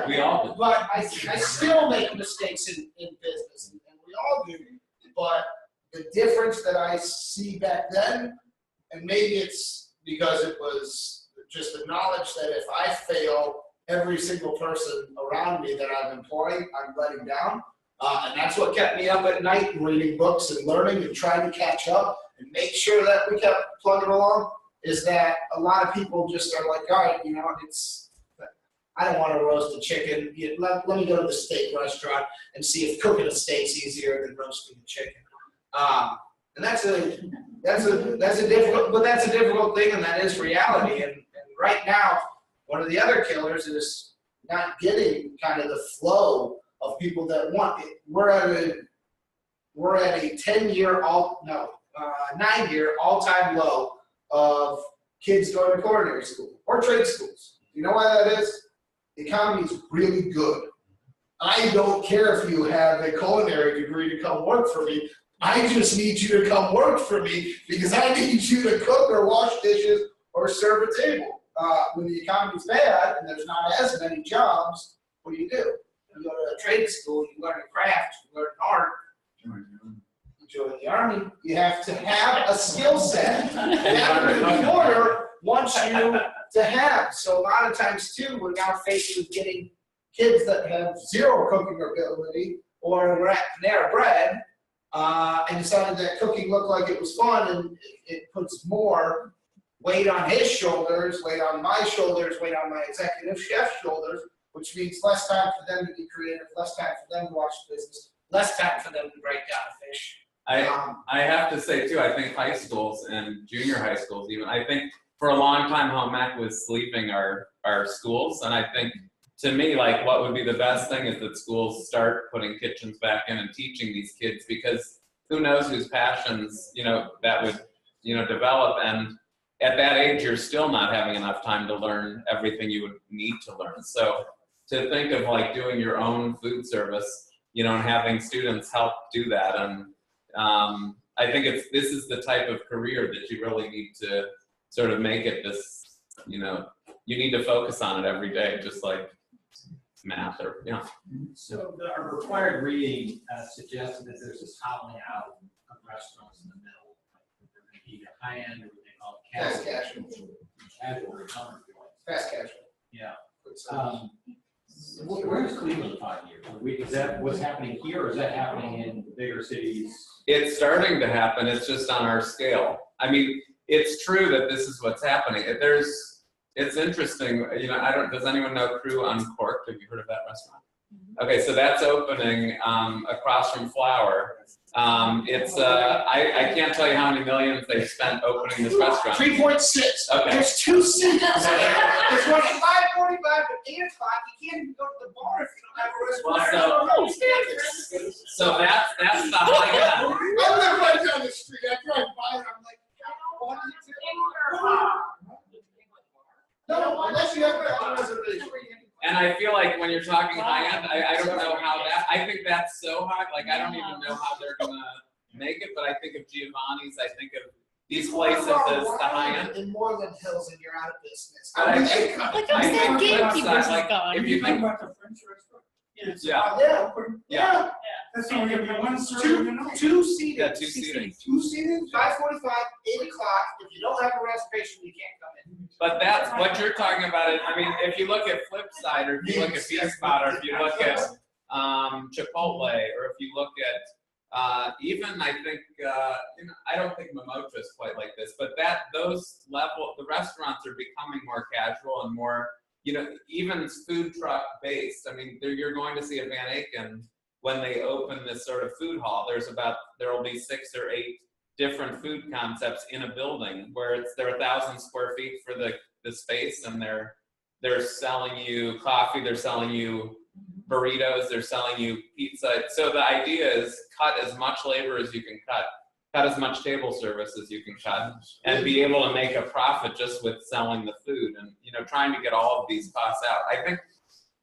[SPEAKER 3] We all do.
[SPEAKER 5] But I still make mistakes in business, and we all do. But the difference that I see back then, and maybe it's because it was just the knowledge that if I fail, every single person around me that I'm employing, I'm letting down. And that's what kept me up at night, reading books and learning and trying to catch up and make sure that we kept plugging along, is that a lot of people just are like, all right, I don't want to roast a chicken. Let me go to the steak restaurant and see if cooking a steak's easier than roasting a chicken. And that's a difficult thing, and that is reality. And right now, one of the other killers is not getting kind of the flow of people that want it. We're at a 10-year 9-year all-time low of kids going to culinary school or trade schools. You know why that is? The economy is really good. I don't care if you have a culinary degree to come work for me. I just need you to come work for me because I need you to cook or wash dishes or serve a table. When the economy's bad and there's not as many jobs, what do? trade school, you learn a craft, you learn an art. You join the Army, you have to have a skill set that the employer wants you to have. So a lot of times too, we're now faced with getting kids that have zero cooking ability or were at Panera Bread and decided that cooking looked like it was fun, and it puts more weight on his shoulders, weight on my shoulders, weight on my executive chef's shoulders, which means less time for them to be creative, less time for them to watch the business, less time for them to break down a fish.
[SPEAKER 3] I have to say too, I think high schools and junior high schools even, I think for a long time home ec was sleeping our schools, and I think to me, like, what would be the best thing is that schools start putting kitchens back in and teaching these kids, because who knows whose passions, that would, develop. And at that age, you're still not having enough time to learn everything you would need to learn. So to think of like doing your own food service, and having students help do that. And I think this is the type of career that you really need to sort of make it this, you need to focus on it every day, just like math or,
[SPEAKER 10] So our required reading suggested that there's this hollowing out of restaurants in the middle. Like, they're going to be high end, or what they call
[SPEAKER 5] Fast
[SPEAKER 10] casual.
[SPEAKER 5] casual.
[SPEAKER 10] Casual or common.
[SPEAKER 5] Fast casual.
[SPEAKER 10] Yeah. Where's Cleveland in 5 years? Is that what's happening here, or is that happening in bigger cities?
[SPEAKER 3] It's starting to happen. It's just on our scale. I mean, it's true that this is what's happening. It's interesting. Does anyone know Crew Uncorked? Have you heard of that restaurant? Okay, so that's opening across from Flower. I can't tell you how many millions they've spent opening this restaurant.
[SPEAKER 5] 3.6.
[SPEAKER 3] Okay.
[SPEAKER 5] There's 2 seats. There's one at 5:45 and 8 o'clock. You can't even go to the bar if you don't have a restaurant.
[SPEAKER 3] So that's the high end.
[SPEAKER 5] I live right down the street. I drive by and I'm like, what are you doing? No, unless you have a reservation.
[SPEAKER 3] And I feel like when you're talking high end, I don't know how I think that's so high. Like, I don't even know how they're gonna make it, but I think of Giovanni's, I think of these places as the high end.
[SPEAKER 5] In Moreland Hills, and you're out of business.
[SPEAKER 3] But I think
[SPEAKER 2] that gatekeeper's gone.
[SPEAKER 3] if you think,
[SPEAKER 6] about the French restaurant?
[SPEAKER 3] yeah.
[SPEAKER 6] That's only gonna be one serving a night.
[SPEAKER 5] Two seated.
[SPEAKER 3] Yeah, two seating.
[SPEAKER 5] 5:45, 8 o'clock. If you don't have a reservation, you can't come in.
[SPEAKER 3] But that's what you're talking about. I mean, if you look at Flipside, or if you look at B-Spot, or if you look at Chipotle, or if you look at even, I think, I don't think Momocha is quite like this, but the restaurants are becoming more casual and more, even food truck based. I mean, you're going to see at Van Aken when they open this sort of food hall. There will be 6 or 8 different food concepts in a building where they're 1,000 square feet for the space, and they're selling you coffee, they're selling you burritos, they're selling you pizza. So the idea is cut as much labor as you can cut as much table service as you can cut, and be able to make a profit just with selling the food, and trying to get all of these costs out. I think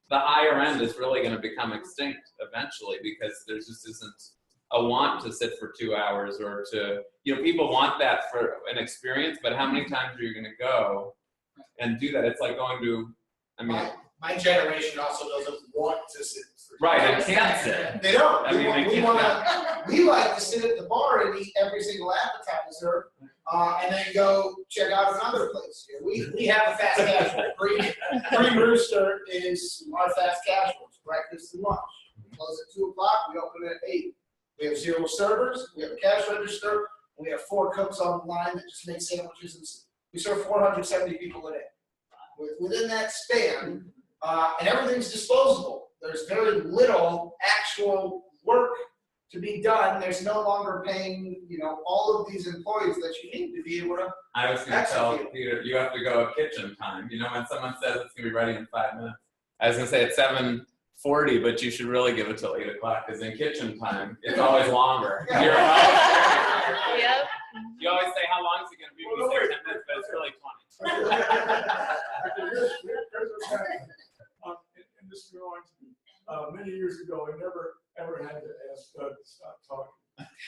[SPEAKER 3] the higher end is really going to become extinct eventually, because there just isn't a want to sit for 2 hours, or to, people want that for an experience, but how many times are you going to go and do that? It's like going to,
[SPEAKER 5] my generation also doesn't want to sit.
[SPEAKER 3] Right, and can't sit.
[SPEAKER 5] They don't. We like to sit at the bar and eat every single appetizer, and then go check out another place. We have a fast casual. Green Rooster is our fast casual. It's breakfast and lunch. We close at 2 o'clock. We open at 8. We have 0 servers. We have a cash register. We have 4 cooks on the line that just make sandwiches, and we serve 470 people a day. Within that span, and everything's disposable. There's very little actual work to be done. There's no longer paying, all of these employees that you need to be able to.
[SPEAKER 3] I was going to tell Peter, you have to go at kitchen time. When someone says it's going to be ready in 5 minutes, I was going to say it's 7:40, but you should really give it till 8 o'clock, because in kitchen time, it's always longer.
[SPEAKER 2] Yep.
[SPEAKER 3] You always say, how long is it going to be? We say 10 minutes, but it's really 20.
[SPEAKER 1] And this reminds me, many years ago, I never ever had to ask Doug to stop talking.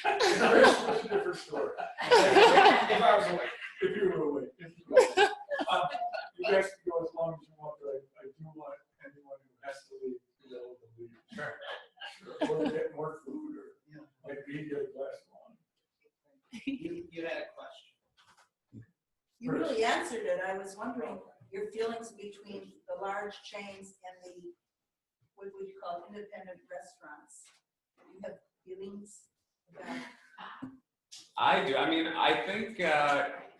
[SPEAKER 1] It's a different story. If I was awake, if you were awake, you guys can go as long as you want, but I do want anyone who has to leave to be able to leave. Sure.
[SPEAKER 11] I was wondering your feelings between the large chains and the, what would you call it, independent restaurants. You have feelings about?
[SPEAKER 3] I do. I mean, I think,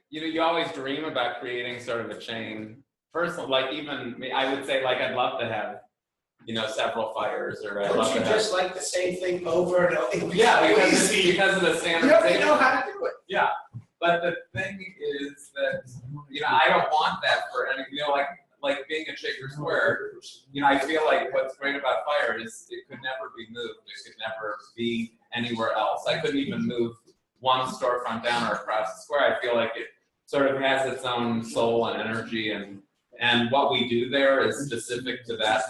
[SPEAKER 3] you know, you always dream about creating sort of a chain. Personally, like even me, I would say like I'd love to have, you know, several fires, or I'd love
[SPEAKER 5] Don't
[SPEAKER 3] to
[SPEAKER 5] you
[SPEAKER 3] have.
[SPEAKER 5] just like the same thing over and over?
[SPEAKER 3] Yeah, because of the
[SPEAKER 5] You
[SPEAKER 3] standardization.
[SPEAKER 5] don't know how to do it.
[SPEAKER 3] Yeah, but the thing is that, you know, I don't want that for any, you know, like being at Shaker Square, you know, I feel like what's great about fire is it could never be moved. It could never be anywhere else. I couldn't even move one storefront down or across the square. I feel like it sort of has its own soul and energy, and what we do there is specific to that.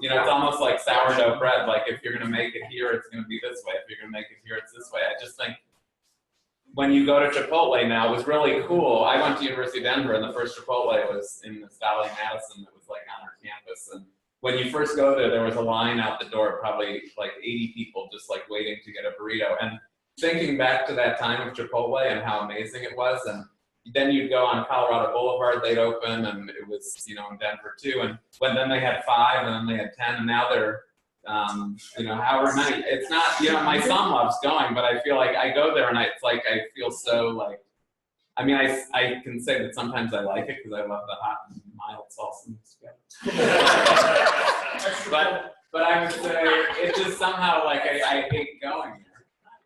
[SPEAKER 3] You know, it's almost like sourdough bread. Like if you're gonna make it here, it's gonna be this way. If you're gonna make it here, it's this way. I just think when you go to Chipotle now, it was really cool. I went to University of Denver, and the first Chipotle was in the Valley Madison that was like on our campus. And when you first go there was a line out the door, probably like 80 people just like waiting to get a burrito. And thinking back to that time of Chipotle and how amazing it was, and then you'd go on Colorado Boulevard, they'd open, and it was, you know, in Denver too. And then they had 5, and then they had 10, and now they're, you know, however many. It's not, you know, my son loves going, but I feel like I go there and it's like I feel so like, I mean, I can say that sometimes I like it because I love the hot and mild salsa mixed together. but I would say it just somehow like I hate going there.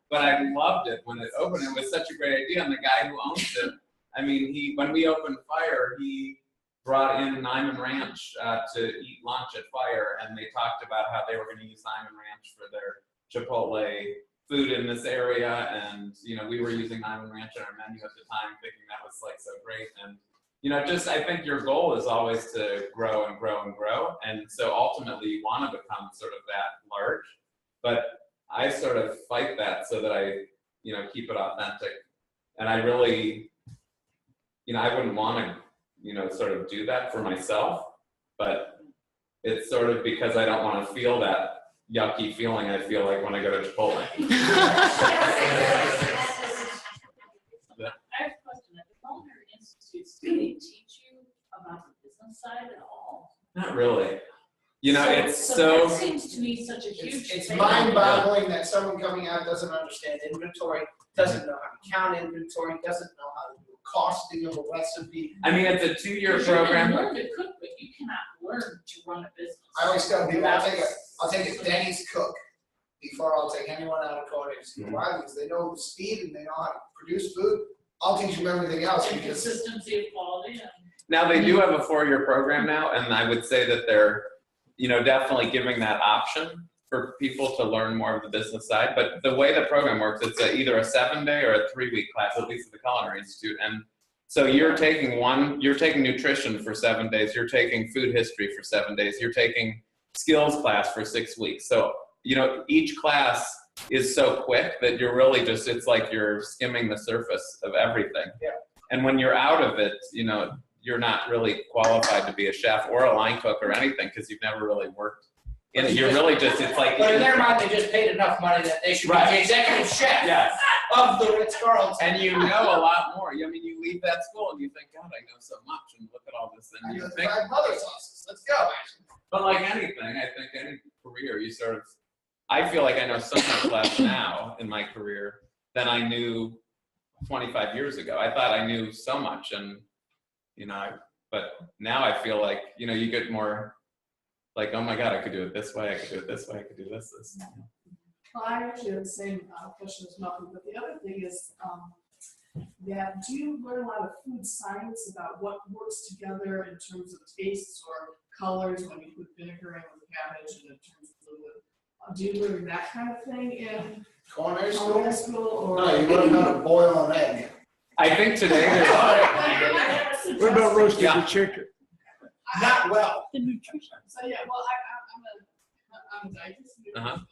[SPEAKER 3] But I loved it when it opened. It was such a great idea, and the guy who owns it, I mean, when we opened Fire, he brought in Nyman Ranch to eat lunch at Fire, and they talked about how they were going to use Nyman Ranch for their Chipotle food in this area, and you know, we were using Nyman Ranch in our menu at the time, thinking that was like so great. And you know, just I think your goal is always to grow and grow and grow, and so ultimately you want to become sort of that large. But I sort of fight that so that I, you know, keep it authentic, and I really, you know, I wouldn't want to, you know, sort of do that for myself, but it's sort of because I don't want to feel that yucky feeling I feel like when I go to Chipotle.
[SPEAKER 9] I have a question. At the Culinary Institutes, do they teach you about the business side at all?
[SPEAKER 3] Not really. You know, it's so.
[SPEAKER 9] That seems to me such a huge.
[SPEAKER 5] It's
[SPEAKER 9] thing.
[SPEAKER 5] mind-boggling that someone coming out doesn't understand inventory, doesn't know how to count inventory, doesn't know how to do costing of a recipe.
[SPEAKER 3] I mean, it's a 2-year program.
[SPEAKER 9] You can learn to cook, but you cannot learn to run a business.
[SPEAKER 5] I always tell people, I'll take a Denny's cook before I'll take anyone out of culinary school. Why? Because they know the speed and they know how to produce food. I'll teach them everything else.
[SPEAKER 9] And consistency of quality.
[SPEAKER 3] Now they do have a 4-year program now, and I would say that they're, you know, definitely giving that option for people to learn more of the business side. But the way the program works, it's either a 7-day or a 3-week class, at least at the Culinary Institute. And so you're taking nutrition for 7 days, you're taking food history for 7 days, you're taking skills class for 6 weeks. So, you know, each class is so quick that you're really just, it's like you're skimming the surface of everything.
[SPEAKER 5] Yeah.
[SPEAKER 3] And when you're out of it, you know, you're not really qualified to be a chef or a line cook or anything because you've never really worked in it. You're really just, it's like.
[SPEAKER 5] But in their mind, they just paid enough money that they should be the executive chef
[SPEAKER 3] Yes.
[SPEAKER 5] of the Ritz-Carlton.
[SPEAKER 3] And you know a lot more. I mean, you leave that school and you think, God, I know so much, and look at all this. And
[SPEAKER 5] I
[SPEAKER 3] you
[SPEAKER 5] know the
[SPEAKER 3] think,
[SPEAKER 5] 5 mother sauces. Let's go, actually.
[SPEAKER 3] but like anything, I think any career, you sort of, I feel like I know so much less now in my career than I knew 25 years ago. I thought I knew so much, and you know, but now I feel like, you know, you get more like, oh my God, I could do it this way, I could do it this way, I could do this.
[SPEAKER 12] Well, I actually have the same question as Malcolm, but the other thing is that do you learn a lot of food science about what works together in terms of tastes or colors when you put vinegar in with cabbage and in terms of fluid? Do you learn that kind of thing in
[SPEAKER 5] Culinary
[SPEAKER 12] culinary
[SPEAKER 5] school?
[SPEAKER 12] school? Or
[SPEAKER 5] No, you learn how to boil an egg.
[SPEAKER 3] I think today there's.
[SPEAKER 1] What about roasting
[SPEAKER 3] Yeah.
[SPEAKER 1] the chicken?
[SPEAKER 5] Not well.
[SPEAKER 2] The nutrition.
[SPEAKER 12] So yeah, well, I'm a dietitian,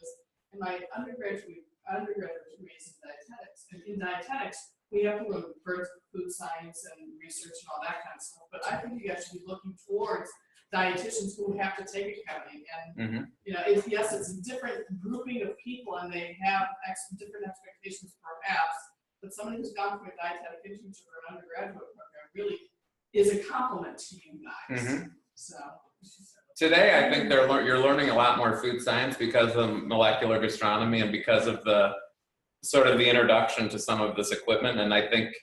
[SPEAKER 12] and my undergraduate degree is in dietetics. And in dietetics, we have to learn food science and research and all that kind of stuff. But I think you guys should be looking towards dietitians who have to take accounting. And you know, yes, it's a different grouping of people, and they have different expectations, perhaps. But somebody who's gone through a dietetic internship or an undergraduate program really is a compliment to you guys.
[SPEAKER 3] Mhm.
[SPEAKER 12] So.
[SPEAKER 3] Today, I think you're learning a lot more food science because of molecular gastronomy and because of the sort of the introduction to some of this equipment. And I think,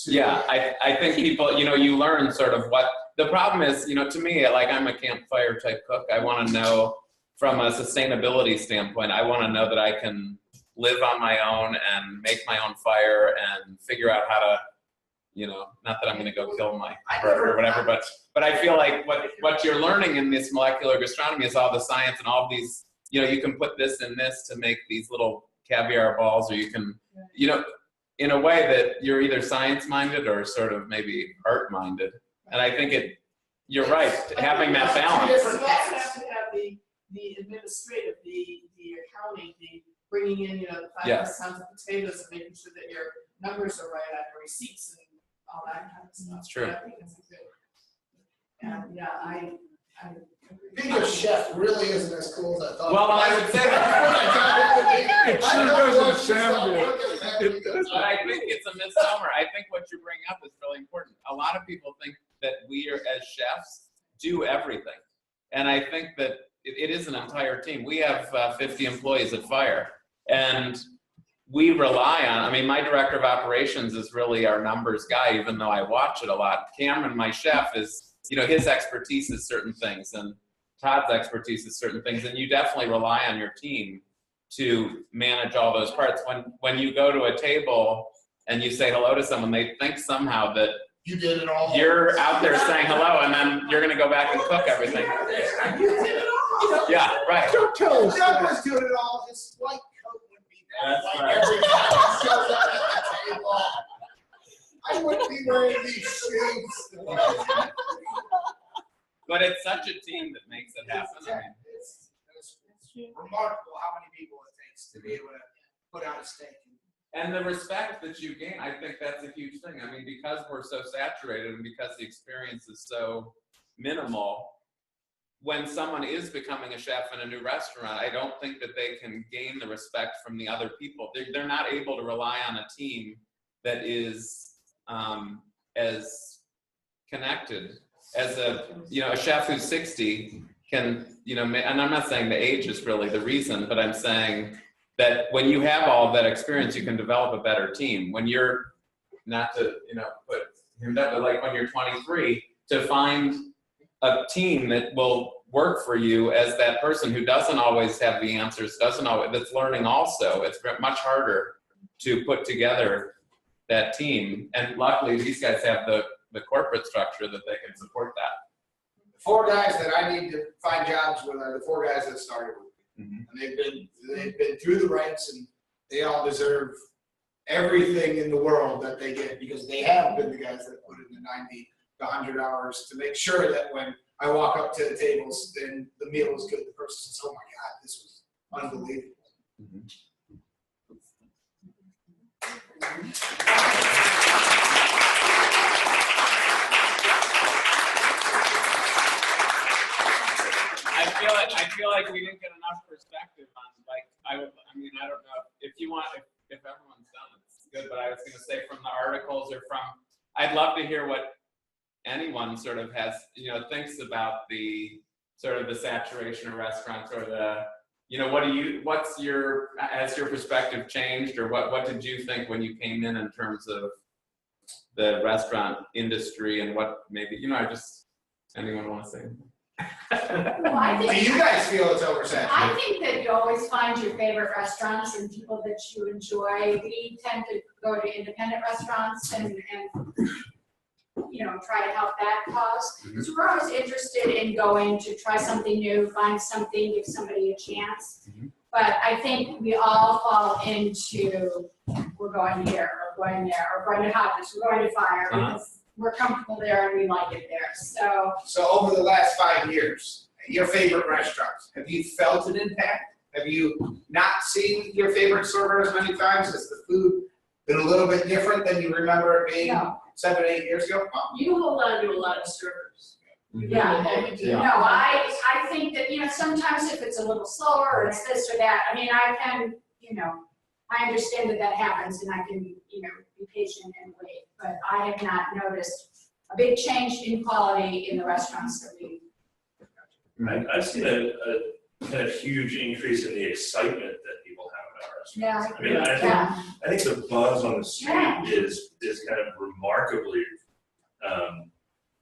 [SPEAKER 3] yeah, I think people, you learn sort of what the problem is. To me, like I'm a campfire type cook. I want to know from a sustainability standpoint. I want to know that I can live on my own and make my own fire and figure out how to. Not that I'm going to go kill my bird or whatever, but I feel like what you're learning in this molecular gastronomy is all the science and all these, you can put this in this to make these little caviar balls, or you can, in a way that you're either science-minded or sort of maybe art-minded. And I think you're right, having that balance.
[SPEAKER 12] You also have to have the administrative, the accounting, the bringing in, the 500 pounds of potatoes and making sure that your numbers are right on your receipts and all that kind of stuff.
[SPEAKER 3] That's true.
[SPEAKER 12] I think it's good. And yeah, I
[SPEAKER 5] Being a chef really isn't as cool as I thought.
[SPEAKER 3] Well, I would say that.
[SPEAKER 1] It sure doesn't sound good.
[SPEAKER 3] But I think it's a misnomer. I think what you bring up is really important. A lot of people think that we are, as chefs, do everything. And I think that it is an entire team. We have 50 employees at Fire. And we rely on, my director of operations is really our numbers guy, even though I watch it a lot. Cameron, my chef, is, his expertise is certain things, and Todd's expertise is certain things, and you definitely rely on your team to manage all those parts. When you go to a table and you say hello to someone, they think somehow that
[SPEAKER 5] you did it all.
[SPEAKER 3] You're out there saying hello, and then you're going to go back and cook everything.
[SPEAKER 5] You did it all.
[SPEAKER 3] Yeah, right.
[SPEAKER 1] Don't tell us
[SPEAKER 5] Doug
[SPEAKER 1] that.
[SPEAKER 5] was doing it all. His white coat would be there.
[SPEAKER 3] That's
[SPEAKER 5] Like
[SPEAKER 3] right.
[SPEAKER 5] every time he shows up at the table. I wouldn't be wearing these shoes.
[SPEAKER 3] But it's such a team that makes it happen.
[SPEAKER 5] It's remarkable how many people it takes to be able to put out a steak.
[SPEAKER 3] And the respect that you gain, I think that's a huge thing. Because we're so saturated and because the experience is so minimal, when someone is becoming a chef in a new restaurant, I don't think that they can gain the respect from the other people. They're not able to rely on a team that is as connected as a chef who's 60 can, and I'm not saying the age is really the reason, but I'm saying that when you have all of that experience, you can develop a better team. When you're, not to, put him down, but like when you're 23, to find a team that will work for you as that person who doesn't always have the answers, that's learning also. It's much harder to put together that team. And luckily, these guys have the corporate structure that they can support that.
[SPEAKER 5] The 4 guys that I need to find jobs with are the 4 guys that started with me.
[SPEAKER 3] Mm-hmm.
[SPEAKER 5] And they've been through the ranks, and they all deserve everything in the world that they get, because they have been the guys that put in the 90 to 100 hours to make sure that when I walk up to the tables, then the meal is good. The person says, "Oh my God, this was unbelievable."
[SPEAKER 3] Mm-hmm. I feel like we didn't get enough perspective on, I don't know if you want, if everyone's done it, it's good, but I was going to say from the articles or I'd love to hear what anyone sort of has, thinks about the sort of the saturation of restaurants, or has your perspective changed, or what did you think when you came in terms of the restaurant industry, and what maybe, anyone want to say anything?
[SPEAKER 5] Do you guys feel it's oversaturated?
[SPEAKER 7] I think that you always find your favorite restaurants and people that you enjoy. We tend to go to independent restaurants and try to help that cause.
[SPEAKER 3] Mm-hmm.
[SPEAKER 7] So we're always interested in going to try something new, find something, give somebody a chance.
[SPEAKER 3] Mm-hmm.
[SPEAKER 7] But I think we all fall into, we're going here, or going there, or going to Hodgson, we're going to Fire, because we're comfortable there and we like it there.
[SPEAKER 5] So over the last 5 years, your favorite restaurants, have you felt an impact? Have you not seen your favorite server as many times? Has the food been a little bit different than you remember it being 7, 8 years ago?
[SPEAKER 4] You hold on to a lot of servers.
[SPEAKER 7] Yeah. No, I think that, sometimes if it's a little slower or it's this or that, I can, I understand that happens and I can, be patient and wait, but I have not noticed
[SPEAKER 9] a big change in quality in the restaurants that we.
[SPEAKER 8] I've seen a kind of huge increase in the excitement that people have about restaurants.
[SPEAKER 9] Yeah.
[SPEAKER 8] I think the buzz on the street is kind of remarkably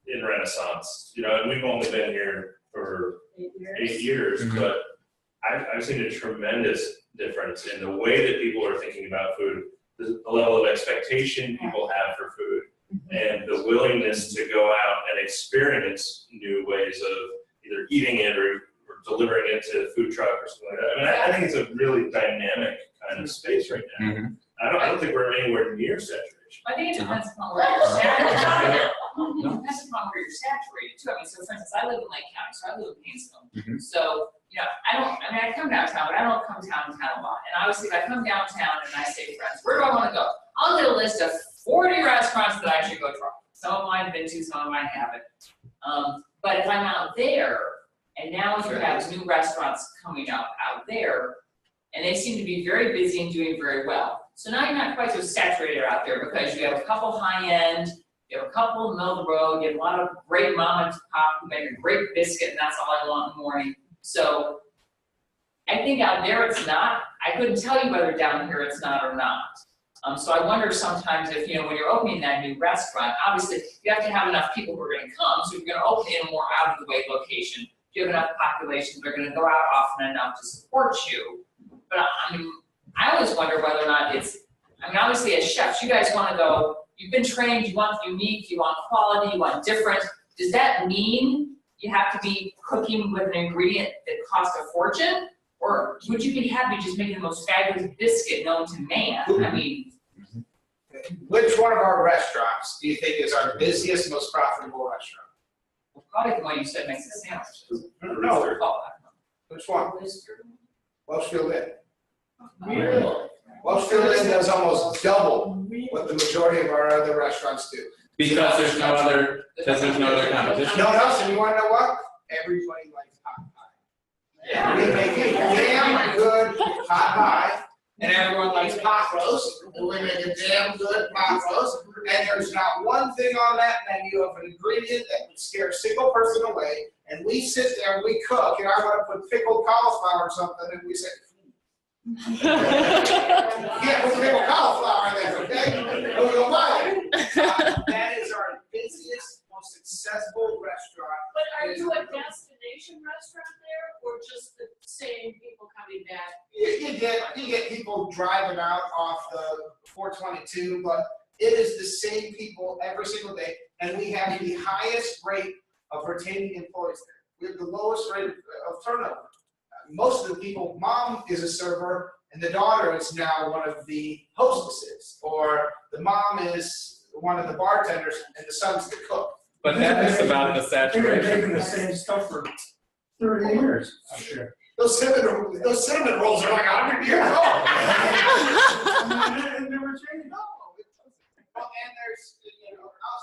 [SPEAKER 8] in renaissance. You know, and we've only been here for 8 years, but I've seen a tremendous difference in the way that people are thinking about food, the level of expectation people have for food, and the willingness to go out and experience new ways of either eating it or delivering it to a food truck or something like that. I mean, I think it's a really dynamic kind of space right now. I don't think we're anywhere near saturation.
[SPEAKER 9] I think it depends upon where you're saturated. It depends upon where you're saturated too. I mean, so for instance, I live in Lake County, so I live in Painesville. So, you know, I come downtown, but I don't come downtown a lot. And obviously, if I come downtown and I say, friends, where do I want to go? I'll get a list of 40 restaurants that I should go try. Some of mine have been to, some of mine haven't. But if I'm out there, and now you have new restaurants coming up out there, and they seem to be very busy and doing very well. So now you're not quite so saturated out there because you have a couple high-end, you have a couple middle of the road, you have a lot of great mom and pop who make a great biscuit, and that's all I want in the morning. So I think out there it's not. I couldn't tell you whether down here it's not or not. So I wonder sometimes if, you know, when you're opening that new restaurant, obviously you have to have enough people who are going to come, so you're going to open in a more out-of-the-way location. You have enough population, they're going to go out often enough to support you. But I mean, I always wonder whether or not it's, I mean, obviously as chefs, you guys want to go, you've been trained, you want unique, you want quality, you want different. Does that mean you have to be cooking with an ingredient that costs a fortune? Or would you be happy just making the most fabulous biscuit known to man? I mean.
[SPEAKER 5] Which one of our restaurants do you think is our busiest, most profitable restaurant?
[SPEAKER 9] Probably the one you said makes the sandwiches.
[SPEAKER 5] No.
[SPEAKER 9] Oh,
[SPEAKER 5] Which one? Welshfield Inn.
[SPEAKER 9] really?
[SPEAKER 5] Welshfield Inn does almost double what the majority of our other restaurants do.
[SPEAKER 3] Because there's no other competition.
[SPEAKER 5] No, and you wanna know what? Everybody likes hot pie.
[SPEAKER 9] Yeah.
[SPEAKER 5] We make a damn good hot pie, and everyone likes pot roast, and we make a damn good pot roast, and there's not one thing on that menu of an ingredient that would scare a single person away, and we sit there and we cook, and I wanna put pickled cauliflower or something, and we say, yeah, put pickled cauliflower in there, okay? And we go, why? That is our busiest, most successful restaurant.
[SPEAKER 4] But are you a destination restaurant there, or just the same people coming back?
[SPEAKER 5] You get people driving out off the 422, but it is the same people every single day, and we have the highest rate of retaining employees there. We have the lowest rate of turnover. Most of the people, mom is a server, and the daughter is now one of the hostesses, or the mom is one of the bartenders, and the son's the cook.
[SPEAKER 3] But that is about the
[SPEAKER 6] They've been
[SPEAKER 3] saturation.
[SPEAKER 6] making the same stuff for 30 years, I'm sure.
[SPEAKER 5] Those cinnamon rolls are like 100 years old.
[SPEAKER 6] And never changed.
[SPEAKER 5] No, it doesn't. Well, and there's, you know, out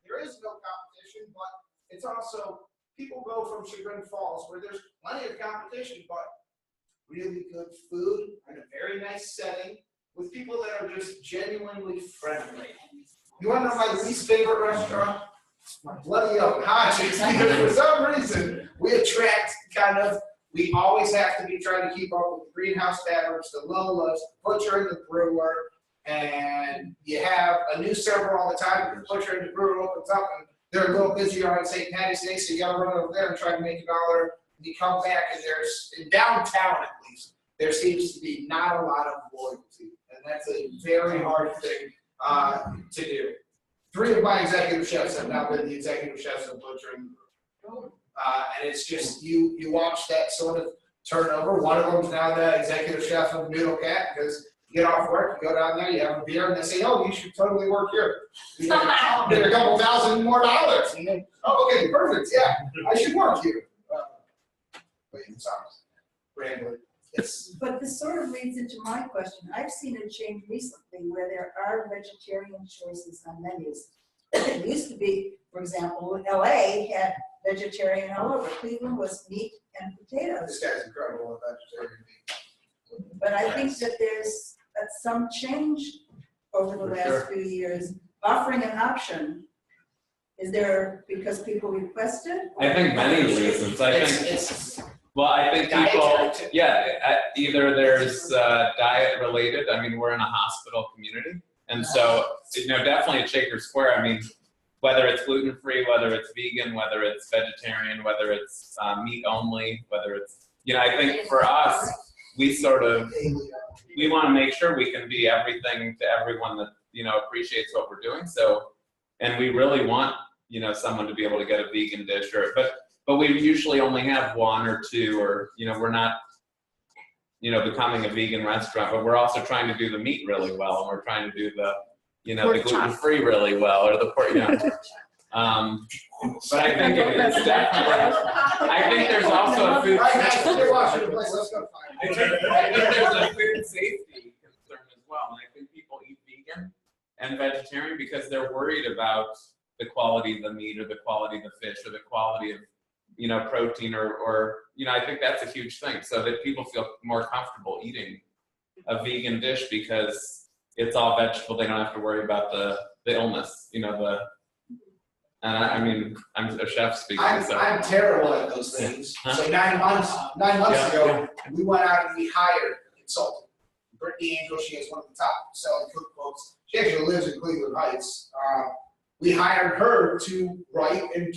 [SPEAKER 5] there is no competition, but it's also, people go from Chagrin Falls where there's plenty of competition, but really good food in a very nice setting with people that are just genuinely friendly. You want to know my least favorite restaurant? My bloody old Hodgson. Because for some reason, we attract we always have to be trying to keep up with the Greenhouse Taverns, the Lolas, the Butcher and the Brewer, and you have a new server all the time. The Butcher and the Brewer opens up, and they're a little busier on St. Patty's Day, so you gotta run over there and try to make $1. And you come back, and there's, in downtown at least, there seems to be not a lot of loyalty, and that's a very hard thing to do. 3 of my executive chefs have now been the executive chefs of Butcher and the Brewer. And it's just, you watch that sort of turnover. One of them's now the executive chef of Noodle Cat, because you get off work, you go down there, you have a beer, and they say, oh, you should totally work here. You get a couple $1,000 more. And then, oh, okay, perfect, yeah, I should work here. Wait, sorry, rambling.
[SPEAKER 11] But this sort of leads into my question. I've seen a change recently where there are vegetarian choices on menus. It used to be, for example, LA had vegetarian all over. Cleveland was meat and potatoes.
[SPEAKER 5] This guy's incredible at vegetarian meat.
[SPEAKER 11] But I think that there's some change over the last few years, offering an option Is there, because people request it?
[SPEAKER 3] I think many reasons. I think, well, I think people, yeah, either there's diet related. I mean, we're in a hospital community. And so, definitely at Shaker Square, I mean, whether it's gluten-free, whether it's vegan, whether it's vegetarian, whether it's meat only, whether it's, I think for us, we want to make sure we can be everything to everyone that, appreciates what we're doing. So, and we really want, someone to be able to get a vegan dish but we usually only have one or two, or, we're not, becoming a vegan restaurant, but we're also trying to do the meat really well, and we're trying to do the, the gluten-free really well, or the pork, but I think it's definitely, I think there's also a food I think there's a food safety concern as well, and I think people eat vegan and vegetarian because they're worried about the quality of the meat or the quality of the fish or the quality of, protein or I think that's a huge thing, so that people feel more comfortable eating a vegan dish because it's all vegetable. They don't have to worry about the illness, and I mean, I'm a chef speaking.
[SPEAKER 5] I'm terrible at those things. So 9 months ago, we went out and we hired a consultant. Brittany Angel, she has one of the top selling cookbooks. She actually lives in Cleveland Heights. We hired her to write and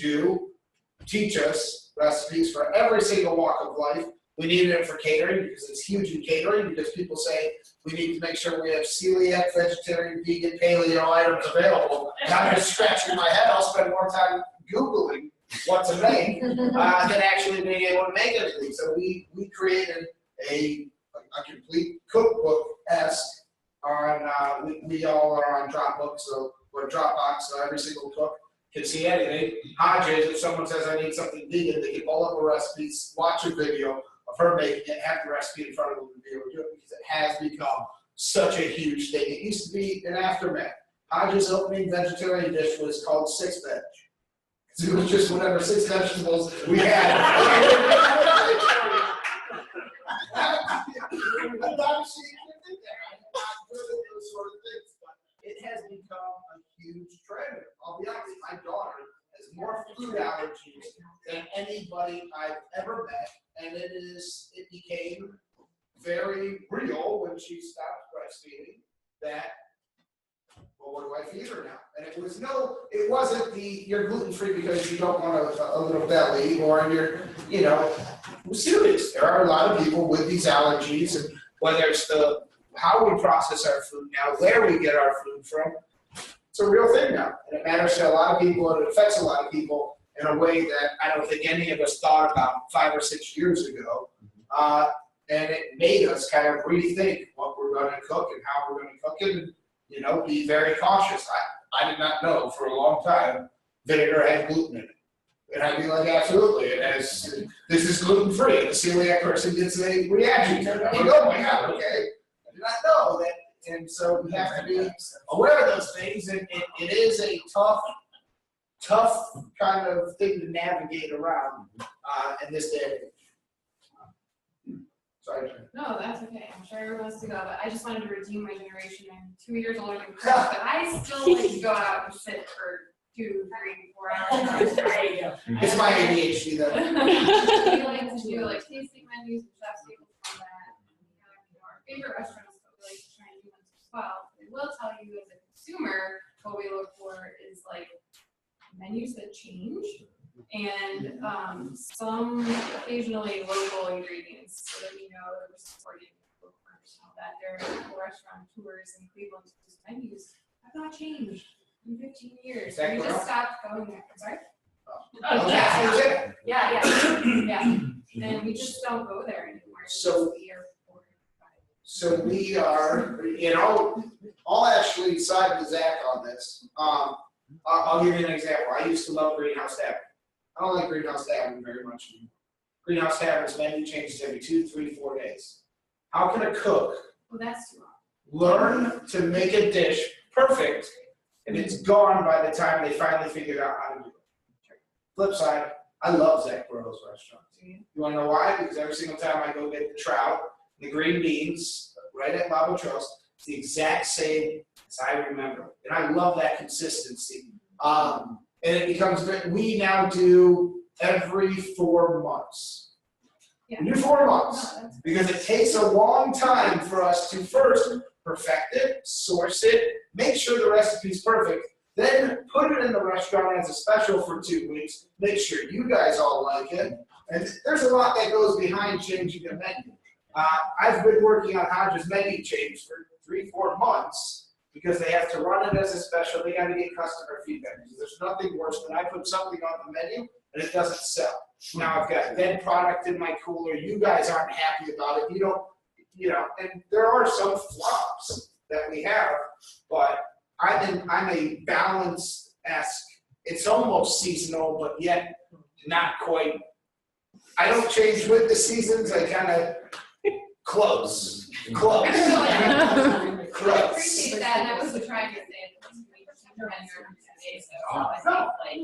[SPEAKER 5] teach us recipes for every single walk of life. We needed it for catering because it's huge in catering, because people say we need to make sure we have celiac, vegetarian, vegan, paleo items available. And I'm just scratching my head. I'll spend more time Googling what to make than actually being able to make anything. So we created a complete cookbook-esque on, we all are on Dropbox, or Dropbox, so every single cook can see anything. Hodges, if someone says I need something vegan, they can pull up a recipe, watch a video of her making it, have the recipe in front of them and be able to do it, because it has become such a huge thing. It used to be an aftermath. Hodges' opening vegetarian dish was called 6 veg. It was just whatever 6 vegetables we had. It has become a huge trend. I'll be honest, my daughter has more food allergies than anybody I've ever met, and it became very real when she stopped breastfeeding that, well, what do I feed her now? And it wasn't you're gluten-free because you don't want a little belly, or we're serious. There are a lot of people with these allergies, and whether it's how we process our food now, where we get our food from, it's a real thing now. And it matters to a lot of people, and it affects a lot of people in a way that I don't think any of us thought about 5 or 6 years ago. And it made us kind of rethink what we're going to cook and how we're going to cook it, and, be very cautious. I did not know for a long time vinegar had gluten in it. And I'd be like, absolutely, this is gluten-free. And the celiac person gets a reaction. They're like, oh my God, okay. I did not know that. And so we have to be aware of those things. And it is a tough kind of thing to navigate around in this day and age. Sorry.
[SPEAKER 13] No, that's okay. I'm sure everyone wants to go, but I just wanted to redeem my generation. I'm 2 years older than Chris, but I still like to go out and sit for 2, 3, 4 hours.
[SPEAKER 5] It's my ADHD though.
[SPEAKER 13] We like to do like tasting menus and chef staples on that. Our favorite restaurants, but we like to try and do them as well. I will tell you as a consumer, what we look for is like menus that change, and some occasionally local ingredients, so that we know that we're supporting local farmers. That there are local restaurant tours in Cleveland whose menus have not changed in 15 years. We just stopped going there. I'm sorry?
[SPEAKER 5] Oh,
[SPEAKER 13] yeah. And we just don't go there anymore.
[SPEAKER 5] So we are, I'll actually side with Zach on this. I'll give you an example. I used to love Greenhouse Tavern. I don't like Greenhouse Tavern very much anymore. Greenhouse Tavern's menu changes every 2, 3, 4 days. How can a cook learn to make a dish perfect and it's gone by the time they finally figured out how to do it? Flip side, I love Zach Burrow's restaurant. You want to know why? Because every single time I go get the trout, the green beans, right at Lava Trust, it's the exact same as I remember. And I love that consistency. And And it becomes, we now do every 4 months.
[SPEAKER 13] Yeah.
[SPEAKER 5] We do 4 months, because it takes a long time for us to first perfect it, source it, make sure the recipe's perfect, then put it in the restaurant as a special for 2 weeks, make sure you guys all like it. And there's a lot that goes behind changing a menu. I've been working on Hodges menu change for 3-4 months because they have to run it as a special. They got to get customer feedback. There's nothing worse than I put something on the menu and it doesn't sell. Now I've got dead product in my cooler. You guys aren't happy about it. You don't, and there are some flops that we have, but I'm a balance-esque. It's almost seasonal, but yet not quite. I don't change with the seasons. I kind of close.
[SPEAKER 13] I appreciate that, and I wasn't trying to say it was I think like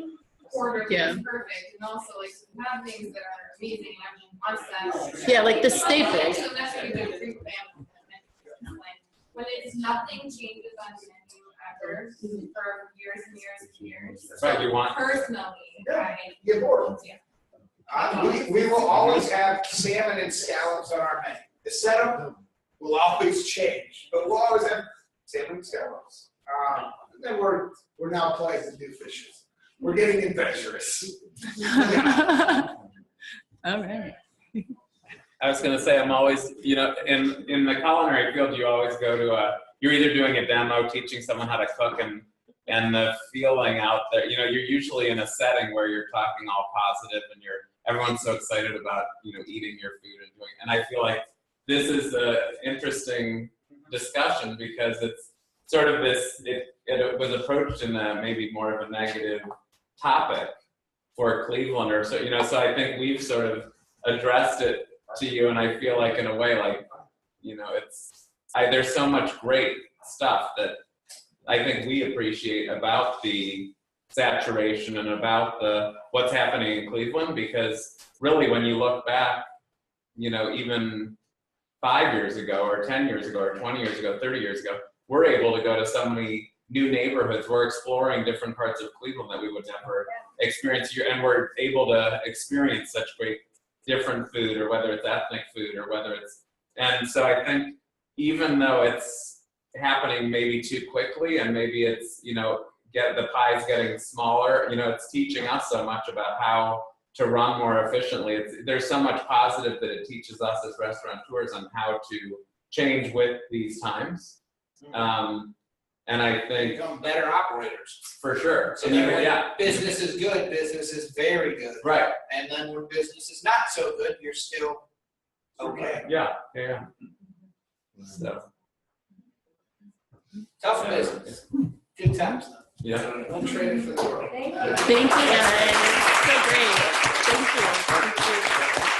[SPEAKER 13] order is perfect, and also like we have things that are amazing, and everyone wants them.
[SPEAKER 2] Yeah, like the staples.
[SPEAKER 13] So that's what we've been revamping. When it's nothing changes on the menu ever for years and years and years.
[SPEAKER 3] That's right, you want.
[SPEAKER 13] Personally, I
[SPEAKER 5] Get bored.
[SPEAKER 13] yeah.
[SPEAKER 5] We will always have salmon and scallops on our menu. The setup will always change, but we'll always have salmon and scallops. And then we're now playing with new fishes. We're getting adventurous.
[SPEAKER 2] All right.
[SPEAKER 3] I was going to say, I'm always, in the culinary field, you always go to you're either doing a demo, teaching someone how to cook, and the feeling out there, you're usually in a setting where you're talking all positive and everyone's so excited about, eating your food and doing, and I feel like this is an interesting discussion because it's sort of it was approached in maybe more of a negative topic for Cleveland or so, so I think we've sort of addressed it to you, and I feel like in a way, like, there's so much great stuff that I think we appreciate about the saturation and about what's happening in Cleveland, because really when you look back, even 5 years ago or 10 years ago or 20 years ago, 30 years ago, we're able to go to so many new neighborhoods. We're exploring different parts of Cleveland that we would never experience here, and we're able to experience such great different food, or whether it's ethnic food, or whether it's, and so I think even though it's happening maybe too quickly, and maybe it's, the pie's getting smaller, it's teaching us so much about how to run more efficiently. There's so much positive that it teaches us as restaurateurs on how to change with these times. And I think
[SPEAKER 5] Become better operators.
[SPEAKER 3] For sure.
[SPEAKER 5] So
[SPEAKER 3] And
[SPEAKER 5] business is good, business is very good.
[SPEAKER 3] Right.
[SPEAKER 5] And then when business is not so good, you're still okay.
[SPEAKER 3] Yeah. So.
[SPEAKER 5] Tough business. Good times though.
[SPEAKER 3] Yeah.
[SPEAKER 5] Don't trade it for the world.
[SPEAKER 11] Thank you.
[SPEAKER 2] Thank you, guys. So great. Thank you.